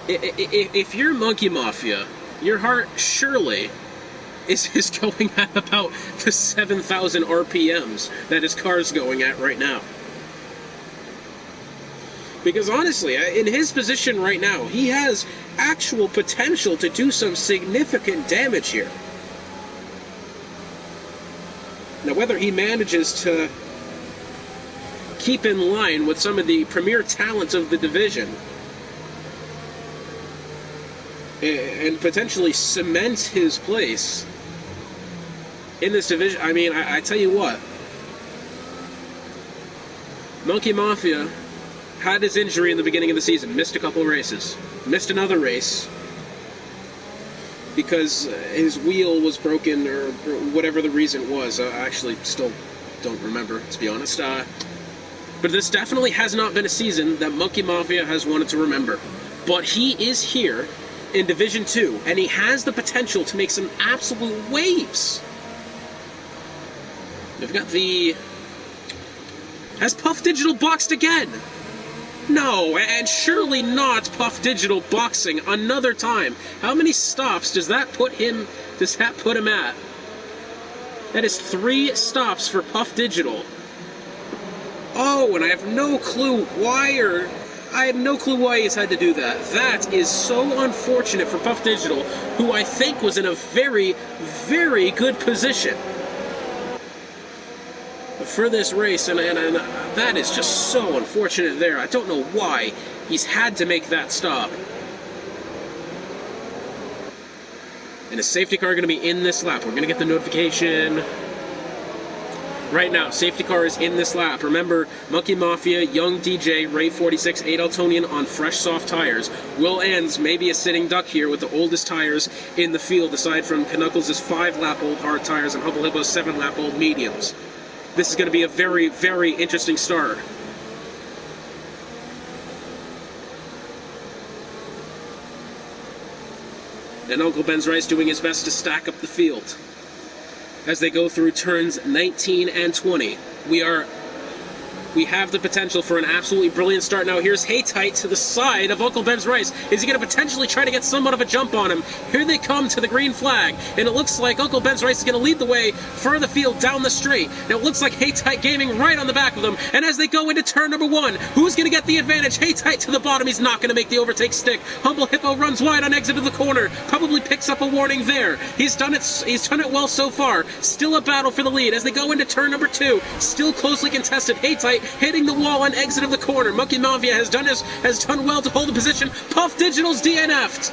if you're Monkey Mafia, your heart surely is going at about the 7,000 RPMs that his car's going at right now. Because honestly, in his position right now, he has actual potential to do some significant damage here. Now, whether he manages to keep in line with some of the premier talents of the division and potentially cement his place in this division, I mean, I tell you what, Monkey Mafia had his injury in the beginning of the season, missed a couple of races, missed another race because his wheel was broken or whatever the reason was. I actually still don't remember, to be honest. But this definitely has not been a season that Monkey Mafia has wanted to remember. But he is here in Division 2, and he has the potential to make some absolute waves. We've got the... Has Puff Digital boxed again? No, and surely not Puff Digital boxing another time. How many stops does that put him at? That is 3 stops for Puff Digital. Oh, and I have no clue why he's had to do that. That is so unfortunate for Puff Digital, who I think was in a very, very good position for this race, and that is just so unfortunate there. I don't know why he's had to make that stop. And his safety car going to be in this lap. We're going to get the notification right now. Safety car is in this lap. Remember, Monkey Mafia, Young DJ, Ray 46, 8 Eltonian on fresh soft tires. Will Ends maybe a sitting duck here with the oldest tires in the field, aside from Knuckles' 5-lap-old hard tires and Humble Hippo's 7-lap-old mediums. This is going to be a very, very interesting start. And Uncle Ben's Rice doing his best to stack up the field as they go through turns 19 and 20. We have the potential for an absolutely brilliant start. Now here's Haytite to the side of Uncle Ben's Rice. Is he going to potentially try to get somewhat of a jump on him? Here they come to the green flag, and it looks like Uncle Ben's Rice is going to lead the way for the field down the straight. Now it looks like Haytite Gaming right on the back of them, and as they go into turn number 1, who's going to get the advantage? Haytite to the bottom. He's not going to make the overtake stick. Humble Hippo runs wide on exit of the corner. Probably picks up a warning there. He's done it well so far. Still a battle for the lead as they go into turn number 2. Still closely contested. Haytite hitting the wall on exit of the corner. Monkey Mafia has done well to hold the position. Puff Digital's DNF'd.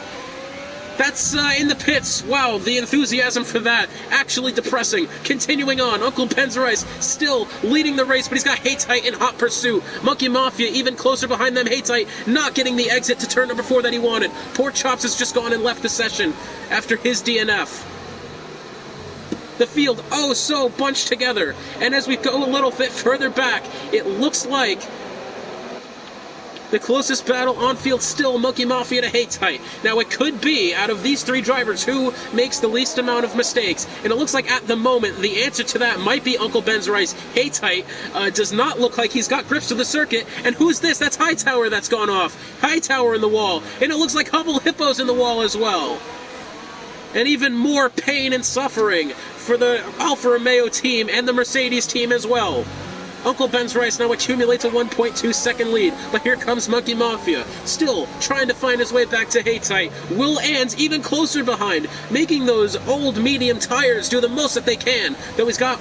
That's in the pits. Wow, the enthusiasm for that. Actually depressing. Continuing on, Uncle Benzerice still leading the race, but he's got Haytite in hot pursuit. Monkey Mafia even closer behind them. Haytite not getting the exit to turn number 4 that he wanted. Poor Chops has just gone and left the session after his DNF. The field, oh so bunched together. And as we go a little bit further back, it looks like the closest battle on field still Monkey Mafia to Haytite. Now it could be, out of these 3 drivers, who makes the least amount of mistakes. And it looks like at the moment, the answer to that might be Uncle Benzerice. Haytite does not look like he's got grips to the circuit. And who's this? That's Hightower that's gone off. Hightower in the wall. And it looks like Hubble Hippo's in the wall as well. And even more pain and suffering for the Alfa Romeo team and the Mercedes team as well. Uncle Benzerice now accumulates a 1.2 second lead, but here comes Monkey Mafia, still trying to find his way back to Haytite. Will Ann's even closer behind, making those old medium tires do the most that they can, though he's got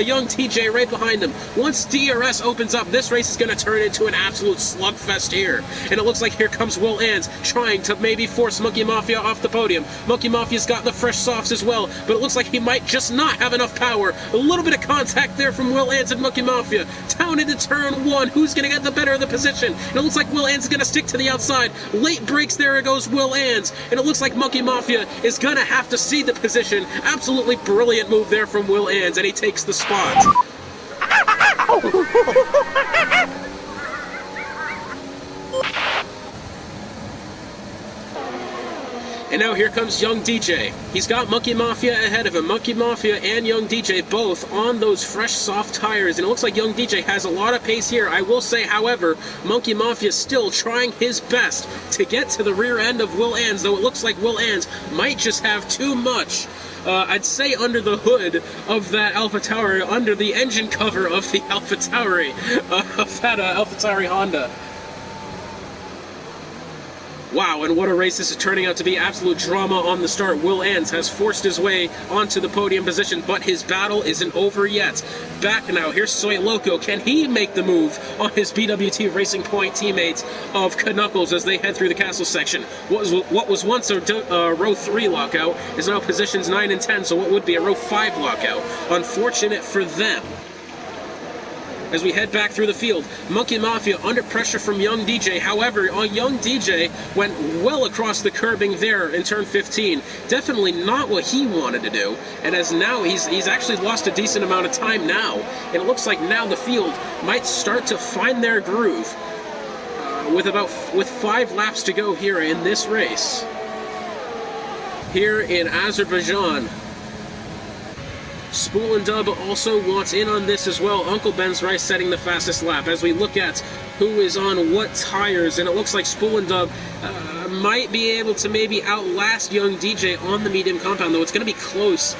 young TJ right behind him. Once DRS opens up, this race is going to turn into an absolute slugfest here. And it looks like here comes Will Ann's, trying to maybe force Monkey Mafia off the podium. Monkey Mafia's got the fresh softs as well, but it looks like he might just not have enough power. A little bit of contact there from Will Ann's and Monkey Mafia. Down into turn 1, who's going to get the better of the position? And it looks like Will Ann's going to stick to the outside. Late brakes, there it goes, Will Ann's. And it looks like Monkey Mafia is going to have to cede the position. Absolutely brilliant move there from Will Ann's, and he takes the spot. And now here comes Young DJ. He's got Monkey Mafia ahead of him. Monkey Mafia and Young DJ both on those fresh soft tires. And it looks like Young DJ has a lot of pace here. I will say, however, Monkey Mafia still trying his best to get to the rear end of Will Ann's, though it looks like Will Ann's might just have too much. I'd say under the hood of that AlphaTauri, under the engine cover of the AlphaTauri, of that AlphaTauri Honda. Wow, and what a race this is turning out to be. Absolute drama on the start. Will Ann's has forced his way onto the podium position, but his battle isn't over yet. Back now, here's Soy Loco. Can he make the move on his BWT Racing Point teammates of Knuckles as they head through the castle section? What was once a row 3 lockout is now positions 9 and 10, so what would be a row 5 lockout. Unfortunate for them. As we head back through the field, Monkey Mafia under pressure from Young DJ. However, Young DJ went well across the curbing there in turn 15. Definitely not what he wanted to do. And as now he's actually lost a decent amount of time now. And it looks like now the field might start to find their groove with 5 laps to go here in this race. Here in Azerbaijan. Spool and Dub also wants in on this as well. Uncle Benzerice setting the fastest lap as we look at who is on what tires, and it looks like Spool and Dub might be able to maybe outlast Young DJ on the medium compound, though it's going to be close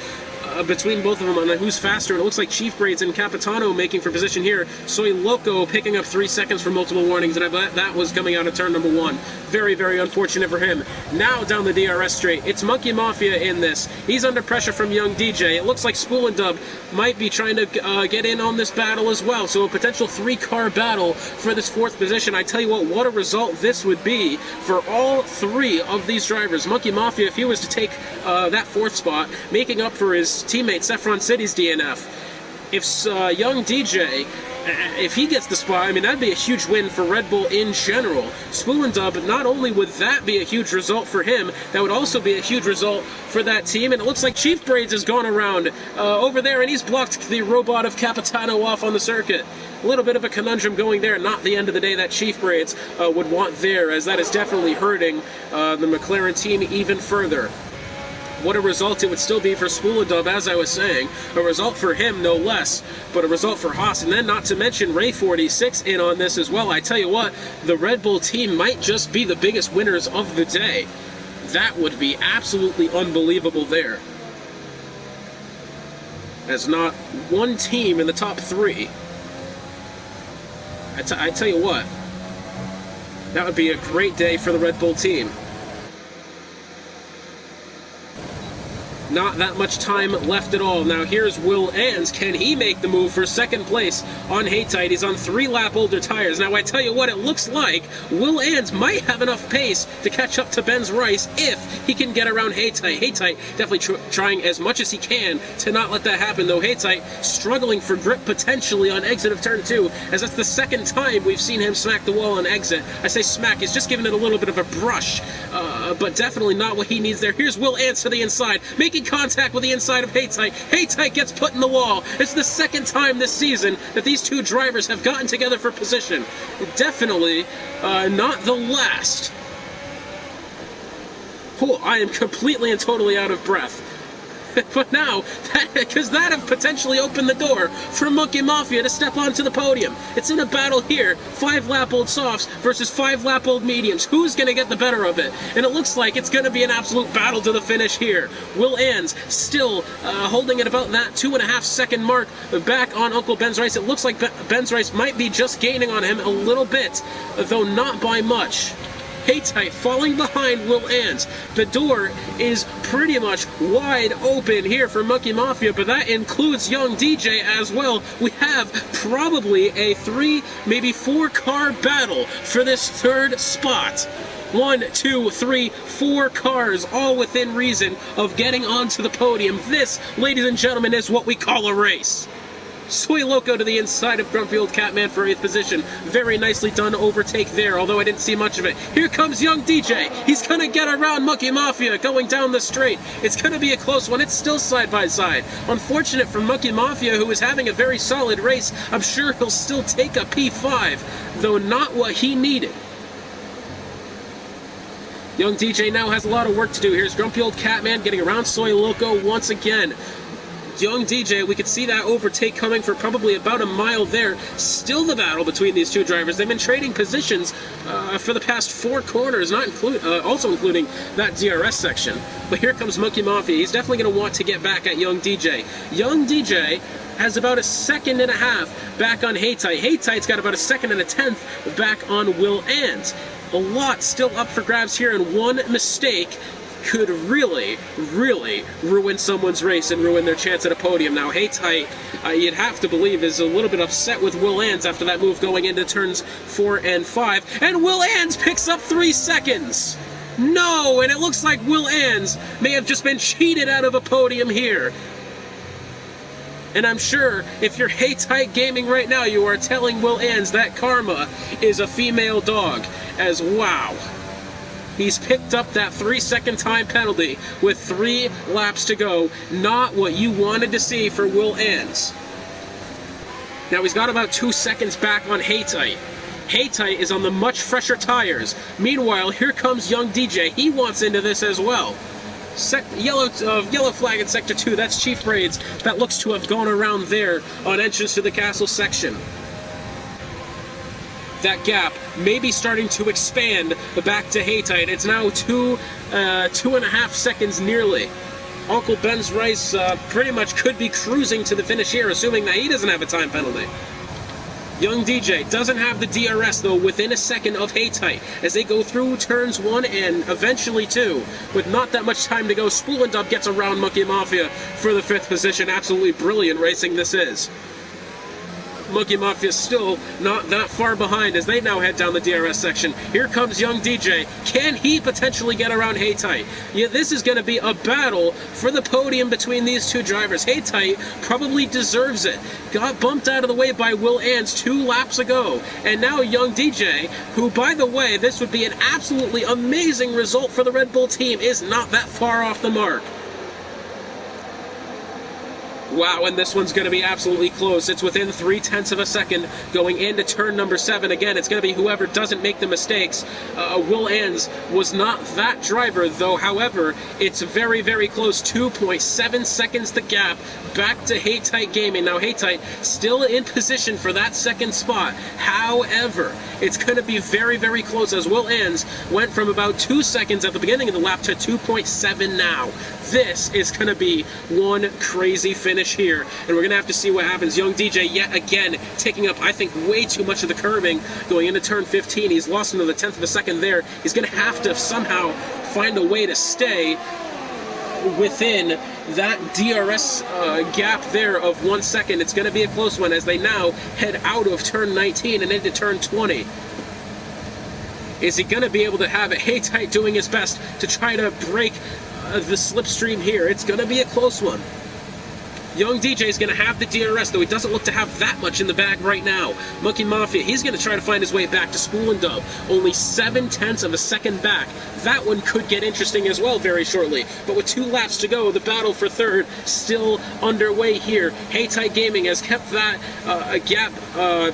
between both of them on who's faster. And it looks like Chief Braids and Capitano making for position here. Soy Loco picking up 3 seconds for multiple warnings, and I bet that was coming out of turn number 1. Very, very unfortunate for him. Now down the DRS straight, it's Monkey Mafia in this. He's under pressure from Young DJ. It looks like Spool and Dub might be trying to get in on this battle as well. So a potential 3-car battle for this 4th position. I tell you what a result this would be for all 3 of these drivers. Monkey Mafia, if he was to take that 4th spot, making up for his teammate Saffron City's DNF. If Young DJ, if he gets the spot, I mean, that'd be a huge win for Red Bull in general. Spool and Dub, not only would that be a huge result for him, that would also be a huge result for that team. And it looks like Chief Braids has gone around over there, and he's blocked the robot of Capitano off on the circuit. A little bit of a conundrum going there. Not the end of the day that Chief Braids would want there, as that is definitely hurting the McLaren team even further. What a result it would still be for Spool and Dub, as I was saying. A result for him, no less, but a result for Haas. And then not to mention Ray 46 in on this as well. I tell you what, the Red Bull team might just be the biggest winners of the day. That would be absolutely unbelievable there. As not one team in the top 3. I tell you what, that would be a great day for the Red Bull team. Not that much time left at all. Now here's Will Ans. Can he make the move for second place on Haytite? He's on 3-lap older tires. Now I tell you what, it looks like Will Ans might have enough pace to catch up to Benz Rice if he can get around Haytite. Haytite definitely trying as much as he can to not let that happen, though Haytite struggling for grip potentially on exit of turn 2, as that's the second time we've seen him smack the wall on exit. I say smack, he's just giving it a little bit of a brush, but definitely not what he needs there. Here's Will Ans to the inside, making contact with the inside of Haytite. Haytite gets put in the wall. It's the second time this season that these two drivers have gotten together for position. Definitely not the last. Oh, I am completely and totally out of breath. But now, because that have potentially opened the door for Monkey Mafia to step onto the podium. It's in a battle here, 5-lap-old softs versus 5-lap-old mediums. Who's going to get the better of it? And it looks like it's going to be an absolute battle to the finish here. Will Ans still holding at about that 2.5-second mark back on Uncle Benz Rice. It looks like Benz Rice might be just gaining on him a little bit, though not by much. Haytite falling behind Will Ans. The door is pretty much wide open here for Monkey Mafia, but that includes Young DJ as well. We have probably a 3, maybe 4-car battle for this third spot. 1, 2, 3, 4 cars, all within reason of getting onto the podium. This, ladies and gentlemen, is what we call a race. Soy Loco to the inside of Grumpy Old Catman for 8th position. Very nicely done overtake there, although I didn't see much of it. Here comes Young DJ. He's going to get around Monkey Mafia going down the straight. It's going to be a close one. It's still side by side. Unfortunate for Monkey Mafia, who is having a very solid race. I'm sure he'll still take a P5, though not what he needed. Young DJ now has a lot of work to do. Here's Grumpy Old Catman getting around Soy Loco once again. Young DJ, we could see that overtake coming for probably about a mile there. Still the battle between these two drivers. They've been trading positions for the past 4 corners, also including that DRS section. But here comes Monkey Mafia. He's definitely going to want to get back at Young DJ. Young DJ has about a 1.5 seconds back on Haytite. Haytite's got about a 1.1 seconds back on Will Ans. A lot still up for grabs here, and one mistake could really, really ruin someone's race and ruin their chance at a podium. Now, Haytite, you'd have to believe, is a little bit upset with Will Ans after that move going into turns 4 and 5. And Will Ans picks up 3 seconds! No! And it looks like Will Ans may have just been cheated out of a podium here. And I'm sure if you're Haytite Gaming right now, you are telling Will Ans that karma is a female dog. As wow. He's picked up that 3-second time penalty with 3 laps to go. Not what you wanted to see for Will Ans. Now he's got about 2 seconds back on Haytite. Haytite is on the much fresher tires. Meanwhile, here comes Young DJ. He wants into this as well. Yellow flag in Sector 2. That's Chief Braids. That looks to have gone around there on entrance to the castle section. That gap may be starting to expand back to Haytite. It's now 2.5 seconds nearly. Uncle Ben's Rice pretty much could be cruising to the finish here, assuming that he doesn't have a time penalty. Young DJ doesn't have the DRS, though, within a second of Haytite as they go through turns 1 and eventually 2. With not that much time to go, Spool and Dub gets around Monkey Mafia for the 5th position. Absolutely brilliant racing this is. Monkey Mafia still not that far behind as they now head down the DRS section. Here comes Young DJ. Can he potentially get around Haytite? Yeah, this is going to be a battle for the podium between these two drivers. Haytite probably deserves it. Got bumped out of the way by Will Ans 2 laps ago. And now Young DJ, who, by the way, this would be an absolutely amazing result for the Red Bull team, is not that far off the mark. Wow, and this one's going to be absolutely close. It's within 0.3 seconds going into turn number 7. Again, it's going to be whoever doesn't make the mistakes. Will Ans was not that driver, though. However, it's very, very close. 2.7 seconds the gap back to Haytite Gaming. Now, Haytite still in position for that 2nd spot. However, it's going to be very, very close as Will Ans went from about 2 seconds at the beginning of the lap to 2.7 now. This is going to be one crazy finish here, and we're going to have to see what happens. Young DJ yet again taking up, I think, way too much of the curbing going into turn 15. He's lost another 1/10 of a second there. He's going to have to somehow find a way to stay. within that DRS gap there of 1 second. It's going to be a close one as they now head out of turn 19 and into turn 20. Is he going to be able to have it? Haytite doing his best to try to break the slipstream here. It's going to be a close one. Young DJ is going to have the DRS, though he doesn't look to have that much in the bag right now. Monkey Mafia, he's going to try to find his way back to School and Dove. Only 0.7 of a second back. That one could get interesting as well very shortly. But with 2 laps to go, the battle for third still underway here. Haytite Gaming has kept that gap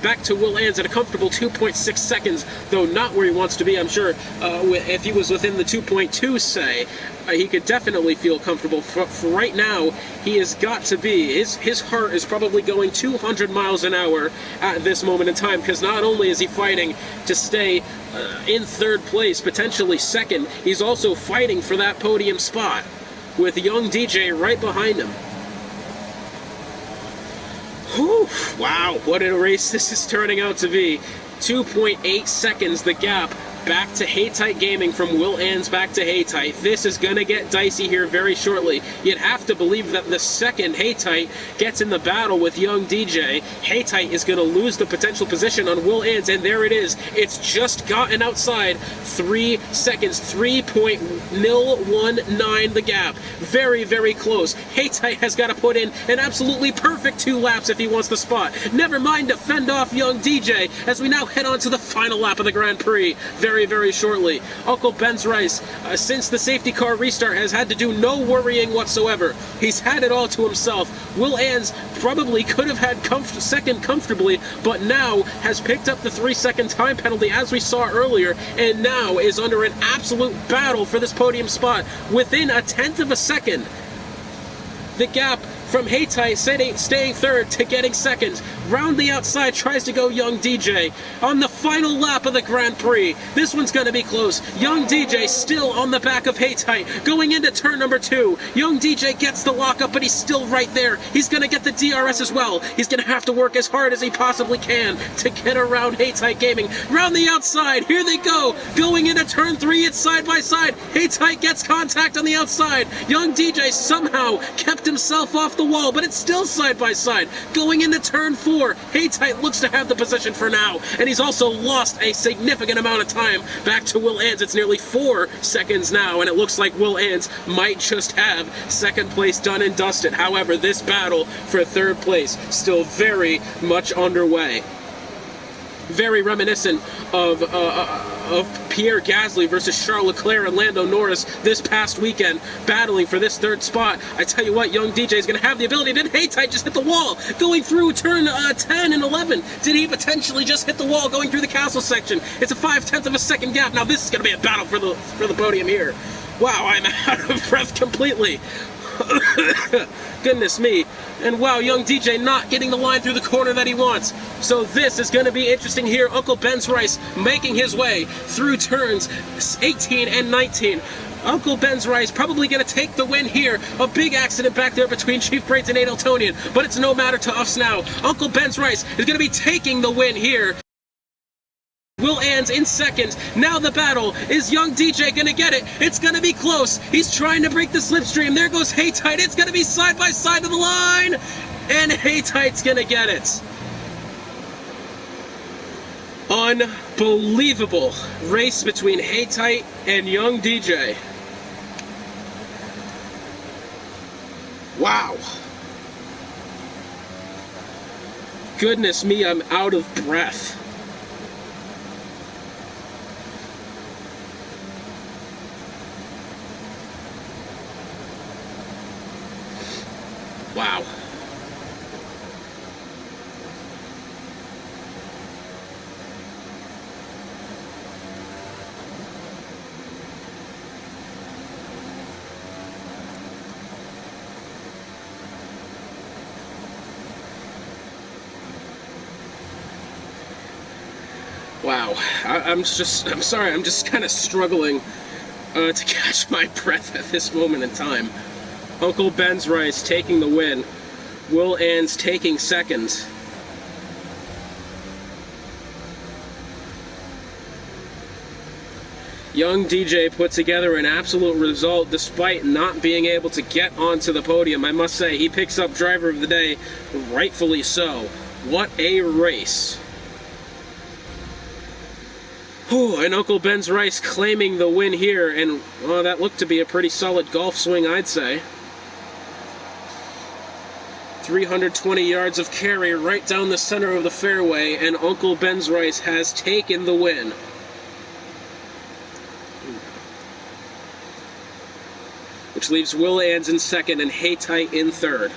back to Will Ans at a comfortable 2.6 seconds, though not where he wants to be, I'm sure. If he was within the 2.2, say, he could definitely feel comfortable. For right now, he has got to be. His heart is probably going 200 miles an hour at this moment in time, because not only is he fighting to stay in third place, potentially second, he's also fighting for that podium spot with Young DJ right behind him. Whew, wow, what a race this is turning out to be. 2.8 seconds the gap back to Haytite Gaming from Will Ans back to Haytite. This is going to get dicey here very shortly. You'd have to believe that the second Haytite gets in the battle with Young DJ, Haytite is going to lose the potential position on Will Ans, and there it is. It's just gotten outside 3 seconds, 3.019 the gap. Very, very close. Haytite has got to put in an absolutely perfect 2 laps if he wants the spot. Never mind to fend off Young DJ as we now head on to the final lap of the Grand Prix. Very shortly. Uncle Ben's Rice, since the safety car restart, has had to do no worrying whatsoever. He's had it all to himself. Will Ans probably could have had second comfortably, but now has picked up the 3-second time penalty as we saw earlier, and now is under an absolute battle for this podium spot within 1/10 of a second. The gap from Haytite staying third to getting second. Round the outside tries to go Young DJ on the final lap of the Grand Prix. This one's going to be close. Young DJ still on the back of Haytite going into turn number 2. Young DJ gets the lockup, but he's still right there. He's going to get the DRS as well. He's going to have to work as hard as he possibly can to get around Haytite Gaming. Round the outside, here they go. Going into turn 3, it's side by side. Haytite gets contact on the outside. Young DJ somehow kept himself off the wall, but it's still side by side. Going into turn 4, Haytite looks to have the position for now, and he's also lost a significant amount of time back to Will Ans. It's nearly 4 seconds now, and it looks like Will Ans might just have second place done and dusted. However, this battle for third place still very much underway. Very reminiscent of Pierre Gasly versus Charles Leclerc and Lando Norris this past weekend, battling for this third spot. I tell you what, Young DJ is going to have the ability. Did Haytite just hit the wall going through turn 10 and 11? Did he potentially just hit the wall going through the castle section? It's a 0.5 of a second gap. Now this is going to be a battle for the podium here. Wow, I'm out of breath completely. Goodness me. And wow, Young DJ not getting the line through the corner that he wants. So this is going to be interesting here. Uncle Ben's Rice making his way through turns 18 and 19. Uncle Ben's Rice probably going to take the win here. A big accident back there between Chief Braids and Adeltonian, but it's no matter to us now. Uncle Ben's Rice is going to be taking the win here. Will Ans in second. Now the battle. Is Young DJ going to get it? It's going to be close. He's trying to break the slipstream. There goes Haytite. It's going to be side by side to the line. And Haytite's going to get it. Unbelievable race between Haytite and Young DJ. Wow. Goodness me, I'm out of breath. Wow. Wow. I'm sorry, I'm just kind of struggling to catch my breath at this moment in time. Uncle Ben's Rice taking the win. Will Ans taking second. Young DJ put together an absolute result despite not being able to get onto the podium. I must say, he picks up driver of the day, rightfully so. What a race. Whew, and Uncle Ben's Rice claiming the win here, and well, that looked to be a pretty solid golf swing, I'd say. 320 yards of carry right down the center of the fairway, and Uncle Ben's Rice has taken the win. Which leaves Will Ans in second and Haytite in third.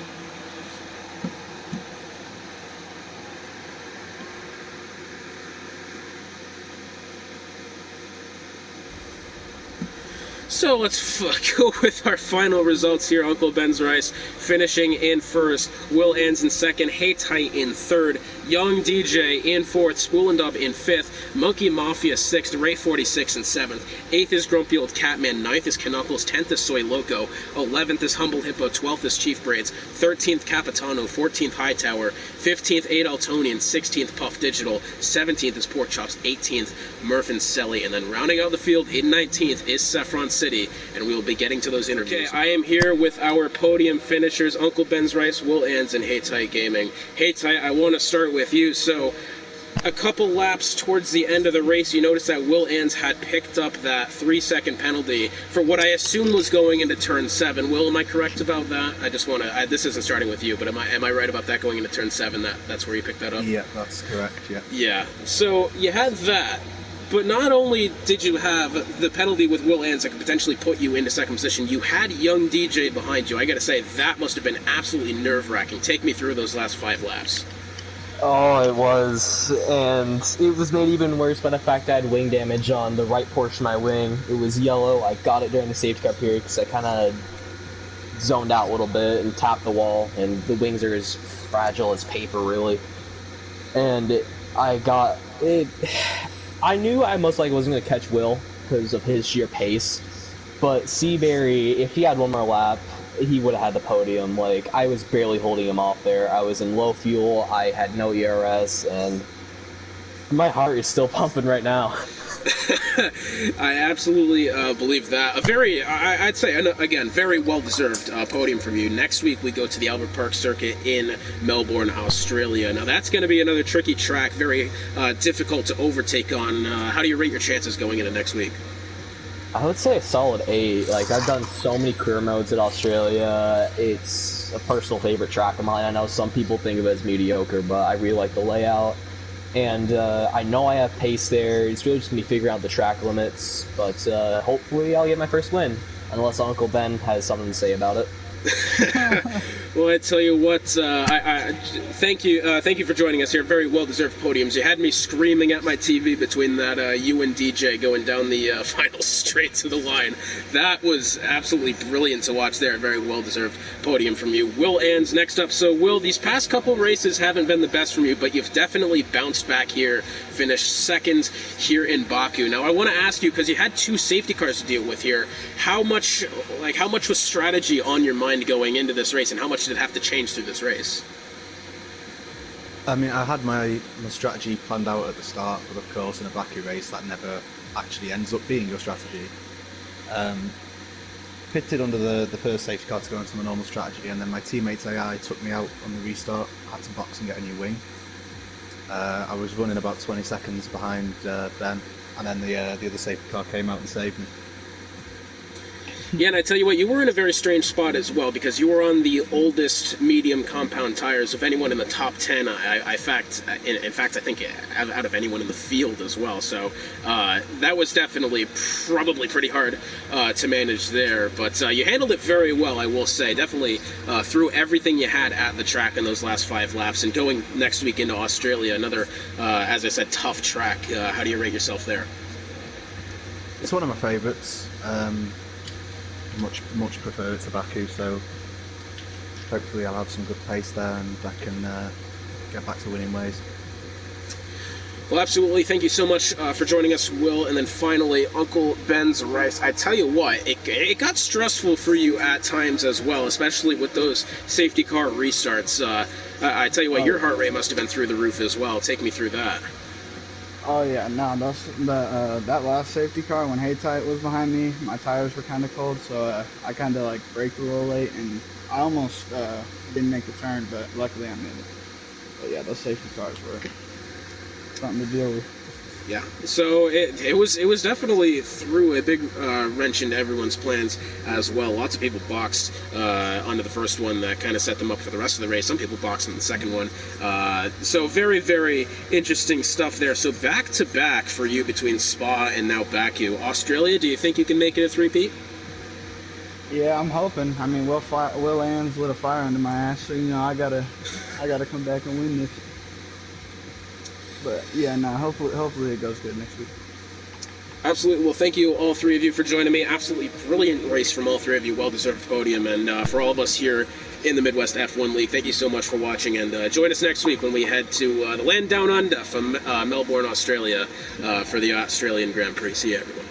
So let's go with our final results here. Uncle Ben's Rice finishing in first, Will Ans in second, Haytite in third, Young DJ in fourth, Spoolendub in fifth, Monkey Mafia sixth, Ray 46 in seventh, eighth is Grumpy Old Catman, ninth is Knuckles, 10th is Soy Loco, 11th is Humble Hippo, 12th is Chief Braids, 13th Capitano, 14th Hightower, 15th Adaltonian, 16th Puff Digital, 17th is Pork Chops, 18th Murph and Selly, and then rounding out the field in 19th is Saffron City, and we will be getting to those interviews. Okay, I am here with our podium finishers, Uncle Ben's Rice, Will Ans, and Haytite Gaming. Haytite, I want to start with you. So, a couple laps towards the end of the race, you noticed that Will Ans had picked up that 3-second penalty for what I assume was going into turn 7. Will, am I correct about that? I just want to, this isn't starting with you, but am I right about that going into turn 7? That's where you picked that up? Yeah, that's correct, yeah. Yeah, so you had that. But not only did you have the penalty with Will Ans that could potentially put you into second position, you had Young DJ behind you. I gotta say, that must have been absolutely nerve-wracking. Take me through those last 5 laps. Oh, it was, and it was made even worse by the fact that I had wing damage on the right portion of my wing. It was yellow. I got it during the safety car period because I kind of zoned out a little bit and tapped the wall, and the wings are as fragile as paper, really. And I got it. I knew I most likely wasn't going to catch Will because of his sheer pace, but Seabury, if he had one more lap, he would have had the podium. Like, I was barely holding him off there. I was in low fuel, I had no ERS, and my heart is still pumping right now. I absolutely believe that. I'd say, again, very well-deserved podium from you. Next week, we go to the Albert Park Circuit in Melbourne, Australia. Now, that's going to be another tricky track, very difficult to overtake on. How do you rate your chances going into next week? I would say a solid 8. Like, I've done so many career modes at Australia. It's a personal favorite track of mine. I know some people think of it as mediocre, but I really like the layout. And I know I have pace there. It's really just going to be figuring out the track limits. But hopefully I'll get my first win, unless Uncle Ben has something to say about it. Well, I tell you what, thank you for joining us here. Very well-deserved podiums. You had me screaming at my TV between that you and DJ going down the final straight to the line. That was absolutely brilliant to watch there. Very well-deserved podium from you. Will Ans next up. So, Will, these past couple races haven't been the best from you, but you've definitely bounced back here, finished second here in Baku. Now, I want to ask you, because you had 2 safety cars to deal with here, how much was strategy on your mind going into this race, and how much did it have to change through this race? I mean, I had my strategy planned out at the start, but of course in a Baku race that never actually ends up being your strategy. Pitted under the first safety car to go into my normal strategy, and then my teammate's AI took me out on the restart. I had to box and get a new wing. I was running about 20 seconds behind Ben, and then the other safety car came out and saved me. Yeah, and I tell you what, you were in a very strange spot as well, because you were on the oldest medium compound tires of anyone in the top 10. In fact, I think out of anyone in the field as well. So that was definitely probably pretty hard to manage there. But you handled it very well, I will say. Definitely threw everything you had at the track in those last 5 laps. And going next week into Australia, another, as I said, tough track. How do you rate yourself there? It's one of my favourites. Much prefer it to Baku, so hopefully I'll have some good pace there and I can get back to winning ways. Well, absolutely. Thank you so much for joining us, Will. And then finally, Uncle Ben's Rice. I tell you what, it got stressful for you at times as well, especially with those safety car restarts. I tell you what, your heart rate must have been through the roof as well. Take me through that. Oh yeah, no, that last safety car when Haytight was behind me, my tires were kind of cold, so I kind of like braked a little late, and I almost didn't make the turn, but luckily I made it. But yeah, those safety cars were something to deal with. Yeah, so it was definitely threw a big wrench into everyone's plans as well. Lots of people boxed onto the first one that kind of set them up for the rest of the race. Some people boxed on the second one. So very, very interesting stuff there. So back to back for you between Spa and now Baku. Australia, do you think you can make it a three-peat? Yeah, I'm hoping. I mean, Will Ann's lit a fire under my ass, so I gotta come back and win this. But yeah, no, hopefully it goes good next week. Absolutely. Well, thank you, all three of you, for joining me. Absolutely brilliant race from all three of you. Well-deserved podium. And for all of us here in the Midwest F1 League, thank you so much for watching. And join us next week when we head to the land down under from Melbourne, Australia, for the Australian Grand Prix. See you, everyone.